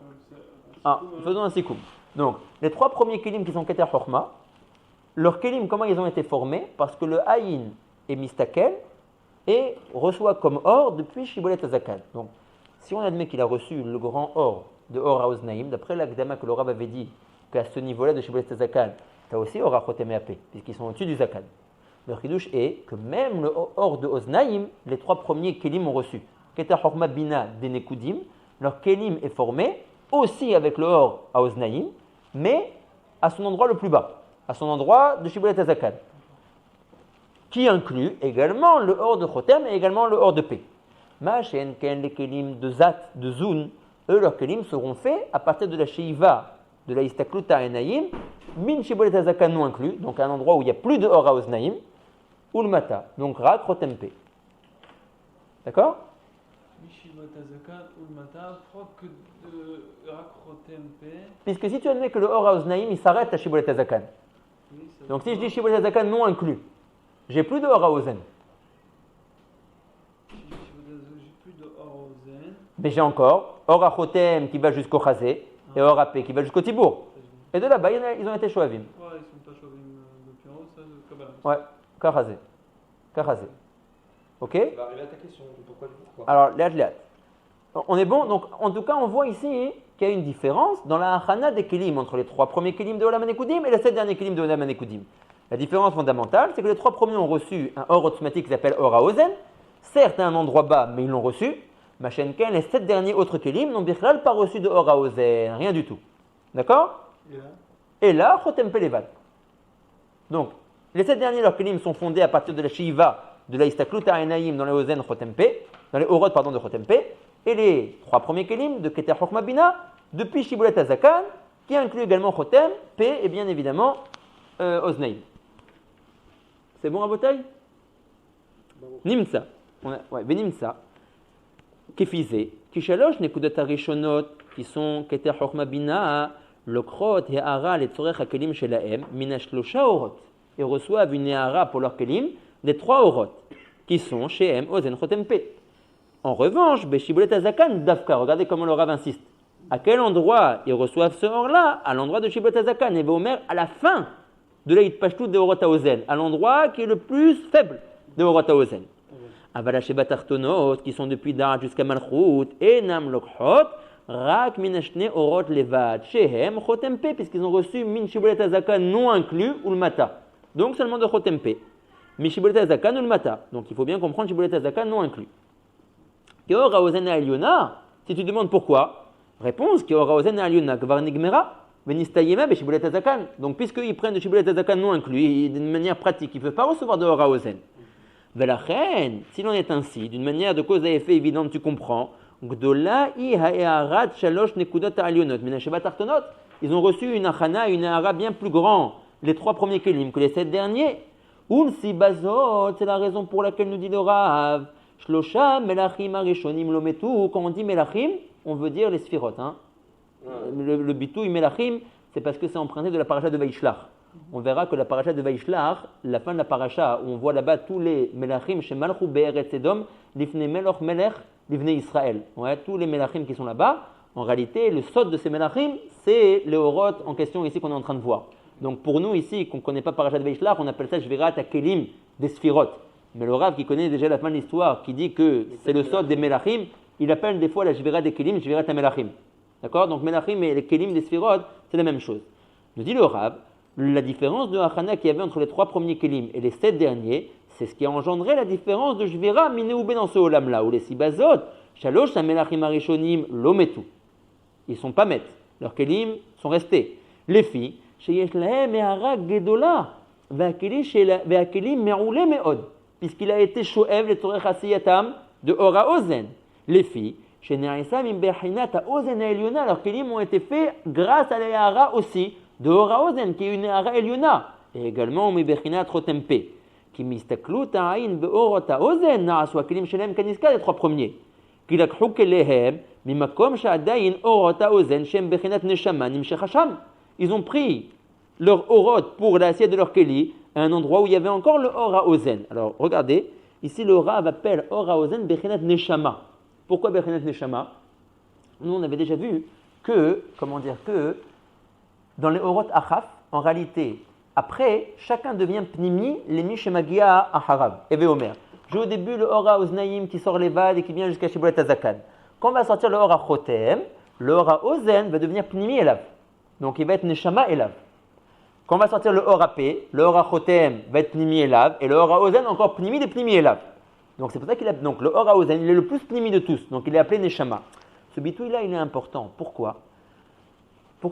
S1: faisons un sikoum. Donc, les trois premiers Kelim qui sont Keter Chokma, leurs Kelim, comment ils ont été formés? Parce que le Aïn est Mistakel et reçoit comme Or depuis Shibolet Hazakan. Donc, si on admet qu'il a reçu le grand Or de Or HaOznaïm, d'après l'Agdama que le Rab avait dit qu'à ce niveau-là de Shibolet Hazakan, tu as aussi Or HaChotem et Apé, puisqu'ils sont au-dessus du Zakan. Le Chidouche est que même le Or de Oznaïm, les trois premiers Kelim ont reçu. Keter Chokma Bina Denekudim, leur Kelim est formé aussi avec le Or HaOznaïm, mais à son endroit le plus bas, à son endroit de Shibolet Hazakan, qui inclut également le Or de Chotem et également le Or de P. Ma'ashen ken les kelim de Zat, de Zun, eux leurs kelim seront faits à partir de la Sheiva, de la Istakluta Enayim, min Shibolet Hazakan non inclus, donc à un endroit où il n'y a plus de Or HaOznaïm, ou le Mata, donc Rak Chotempe. D'accord?
S4: Mishibolet Hazakan ou le Mata, je crois que de Rakrotempe.
S1: Puisque si tu admets que le Or HaOznaïm il s'arrête à Shibolet Hazakan,
S4: Oui, ça
S1: donc si je dis Shibolet Hazakan non inclus, j'ai plus de Or HaOzen,
S4: j'ai plus de Orozen.
S1: mais j'ai encore Or HaChotem qui va jusqu'au Chazé et Or HaPé qui va jusqu'au Tibour. Et de là-bas, ils ont été Shoavim.
S4: Ouais, ils sont pas chovim depuis en haut, ça, de Kabbalah.
S1: Ouais, Kachazé. Kachazé. Ok?
S2: On va arriver à ta question. Pourquoi du pourquoi?
S1: Alors, léat. On est bon? Donc, en tout cas, on voit ici qu'il y a une différence dans la hachana des kelim entre les trois premiers kelim de Olam HaNekudim et les 7 derniers kelim de Olam HaNekudim. La différence fondamentale, c'est que les trois premiers ont reçu un or automatique qui s'appelle Or HaOzen. Certes, à un endroit bas, mais ils l'ont reçu. Machenken, les 7 derniers autres kelim n'ont bichlal pas reçu de Or HaOzen. Rien du tout. D'accord?
S4: Et là,
S1: Et là, Chotem Pelevad. Donc, les 7 derniers, leurs kelim sont fondés à partir de la Shiva, de la Istakluta Enayim dans les Ozen Chotempe, dans les Orot, de Chotempe, et les 3 premiers kelim de Keter Chokma Bina, depuis Shibolet Hazakan, qui inclut également Chotem, P et bien évidemment Oznaïm. C'est bon à Botaï? Nimsa. Benimsa. Kefizé. Kishalosh Nekudat Arishonot, qui sont Keter Chokma Bina, Lokrot et Hara, les Tzorech HaKelim Shelahem, Minashlosha Orot. Ils reçoivent une Hara pour leur Kelim des 3 Orot, qui sont Shehem, Ozen, Chotem, P. En revanche, Beshibolet Hazakan, Dafka, regardez comment le Rav insiste. À quel endroit ils reçoivent ce Or-là? À l'endroit de Shibolet Hazakan, et Veomer, à la fin de la Hitpashtout de Orot HaOzen, à l'endroit qui est le plus faible de Orot HaOzen. Avala Sheba Tartonot, qui sont depuis Da'at jusqu'à Malchut, et Nam Lokhot, Rak minashne orot levad, shehem chotem pe, puisqu'ils ont reçu min shibolet hazaka non inclus ou le mata. Donc seulement de chotem pe. Mi shibolet hazaka ou le mata. Donc il faut bien comprendre shibolet hazaka non inclus. Keora ozen alyona, si tu demandes pourquoi, réponse Keora ozen alyona kvar nigmera, venistayema be shibolet hazakan. Donc puisqu'ils prennent de shibolet hazakan non inclus, d'une manière pratique, ils ne peuvent pas recevoir de ora ozen. Velachen, s'il en est ainsi, d'une manière de cause à effet évidente, tu comprends. Gdola i ha'eharat shalosh nekudot ha'alyonot min ha'sheva tartonot. Ils ont reçu une achana, une ha'ara bien plus grande, les 3 premiers kelim, que les 7 derniers. Unsi bazot, c'est la raison pour laquelle nous dit le Rav. Shlosha melachim arishonim lometu. Quand on dit melachim, on veut dire les sphirot. Hein. Le bitouille melachim, c'est parce que c'est emprunté de la paracha de Vaishlach. On verra que la paracha de Vaishlach, la fin de la paracha, où on voit là-bas tous les melachim chez Malchou Be'eretz Edom, Lifnei Meloch Melech, Lifnei Israël. Ouais, tous les melachim qui sont là-bas, en réalité, le sod de ces melachim, c'est les orot en question ici qu'on est en train de voir. Donc pour nous ici, qu'on ne connaît pas paracha de Vaishlach, on appelle ça Shvirat HaKelim des Sphirot. Mais le Rav qui connaît déjà la fin de l'histoire, qui dit que c'est le sod des melachim, il appelle des fois la Shvirat des Kelim, Shvirat HaMelachim. D'accord? Donc melachim et les Kelim des Sphirot, c'est la même chose. Nous dit le Rav, la différence de Hachana qu'il y avait entre les 3 premiers Kelim et les 7 derniers, c'est ce qui a engendré la différence de Shvira Mineoube dans ce Olam-là, où les Sibazot, Shalosh, Amelachim Arishonim, Lometu. Ils ne sont pas maîtres, leurs Kelim sont restés. Les filles, Sheyesh Lahem Ehara Gedola, Ve'akelim Me'oule Me'od, puisqu'il a été Shoev le Torech Asiyatam de Ora Ozen. Les filles, Shene'isam Imbechinat Ozen Eliona, leurs Kelim ont été faits grâce à l'Ehara aussi, de Ora Ozen, qui est une Ehara Eliona, et également Mibechinat Rotempe, qui mistaklut ta'ayin be'orot ha'ozen, na'asu ha'kelim shelem kaniska, les 3 premiers. Qui lakhu kelehem, mimakom sha'adayin orot ha'ozen, shem bechinat neshama, nimshech hasham. Ils ont pris leur orot pour l'assiette de leur keli, à un endroit où il y avait encore le or ha'ozen. Alors regardez, ici le Rav appelle or ha'ozen bechinat neshama. Pourquoi bechinat neshama? Nous on avait déjà vu que, que dans les orot achaf, en réalité, après, chacun devient pnimi, l'émi shemagia aharav, Eve Omer. J'ai au début le ora oznaim qui sort levad et qui vient jusqu'à Shibolet Hazakan. Quand on va sortir le ora chotem, le ora ozen va devenir pnimi elav. Donc il va être neshama elav. Quand on va sortir le ora p, le ora chotem va être pnimi elav et le ora ozen encore pnimi des pnimi elav. Donc c'est pour ça qu'il a donc le ora ozen, il est le plus pnimi de tous. Donc il est appelé neshama. Ce bitouille là, il est important. Pourquoi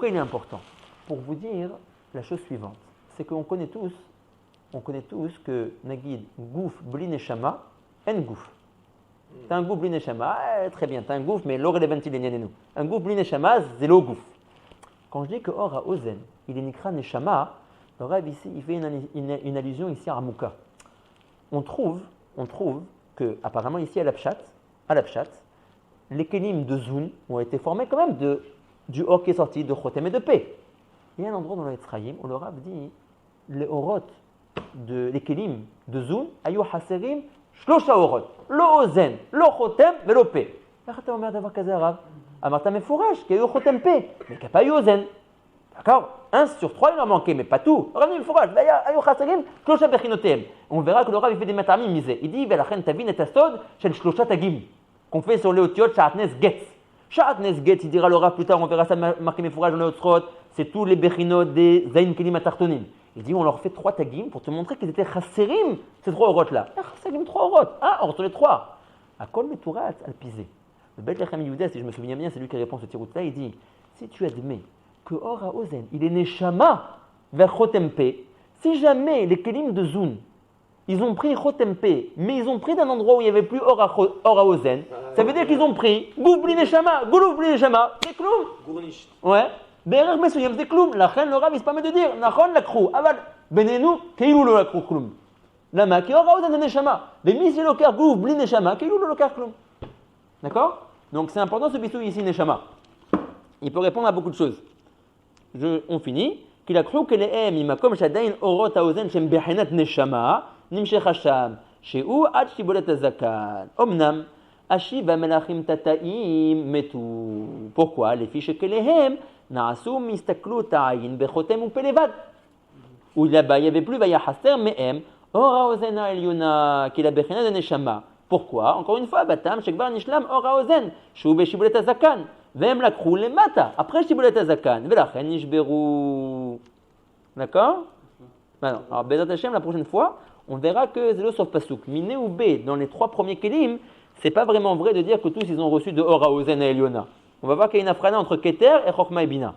S1: il est important? Pour vous dire la chose suivante. C'est qu'on connaît tous que Nagid, gouf, bli neshama, en gouf. T'as un gouf bli neshama, très bien, t'as un gouf, mais l'or eleventil est nous. Un gouf bli neshama, c'est l'eau gouf. Quand je dis que or a ozen, il est nikra neshama, le Rav ici, il fait une allusion ici à Ramouka. On trouve que, apparemment ici à l'Apshat, les kelim de Zoun ont été formés quand même du or qui est sorti de Chotem et de P. Il y a un endroit dans le Etzraïm où le Rav dit les orot les kelim de Zoun, ayu haserim, shlosha orot, lo ozen, lo chotem, velo pe. איך אתה אומר דבר כזה הרב? אמרת מפורש, כי היו חותם פה, mais qu'il n'y a pas eu ozen. D'accord? 1 sur 3 il en manquait, mais pas tout. הרב dit מפורש, והיו חסרים 3 בחינותיהם. On verra que le Rav il fait des matamim misés. Il dit, ולכן תבין את הסוד של 3 תגים, qu'on fait sur les otiotes שעטנז גץ. שעטנז גץ, il dira le Rav plus tard, on verra ça marqué מפורש dans les autres, c'est tous les bechinot des zayin kelim atartonim. Il dit, on leur fait 3 tagim pour te montrer qu'ils étaient chasserim, ces 3 orotes-là. Chasserim, 3 orotes. Or sur les 3. À kol meturat alpisé. Le Beth Lechem Yehuda, si je me souviens bien, c'est lui qui répond ce tirout-là. Il dit, si tu admets que Or HaOzen, il est neshama vers Chotempe, si jamais les kelim de Zoun, ils ont pris Chotempe, mais ils ont pris d'un endroit où il n'y avait plus Or HaOzen, ça veut dire qu'ils ont pris Gouf bli neshama, Goulouf bli neshama, c'est kloum.
S2: Gournicht.
S1: Ouais. בערך מסוים זה כלום, לכן לא רב יספר מדדיר, נכון לקחו, אבל בינינו כאילו לא לקחו כלום. למה? כי אור האוזן זה נשמה, ומי שלוקח גוף בלי נשמה, כאילו לא לוקח כלום. D'accord? Donc c'est important ce bitou ici, neshama. Il peut répondre à beaucoup de choses. On finit. כי לקחו כליהם ממקום שעדיין אורות האוזן שהם בחינת נשמה, נמשך השם, שהוא עד שיבולת הזקן. אמנם, השיב המלאכים תתאים מתו. Pourquoi? לפי שכליהם נעשו מהסתכלות העין בחותם ופה לבד. ולבא יבא plus vaya haser mehem or האוזן העליונה, כי לבחינה זה נשמה. Pourquoi? Encore une fois, Batam, Shekbar Nishlam, Ora Ozen, Shube Shibulet Azakan, Vem Lakrou le Mata, après Shibulet Azakan, Velachen Nishberu. D'accord? Maintenant, alors Bezat Hashem, la prochaine fois, on verra que Zélo sauf Pasuk, Miné ou B, dans les 3 premiers Kelim, c'est pas vraiment vrai de dire que tous ils ont reçu de Ora Ozen et Eliona. On va voir qu'il y a une afrana entre Keter et Chokma et Bina.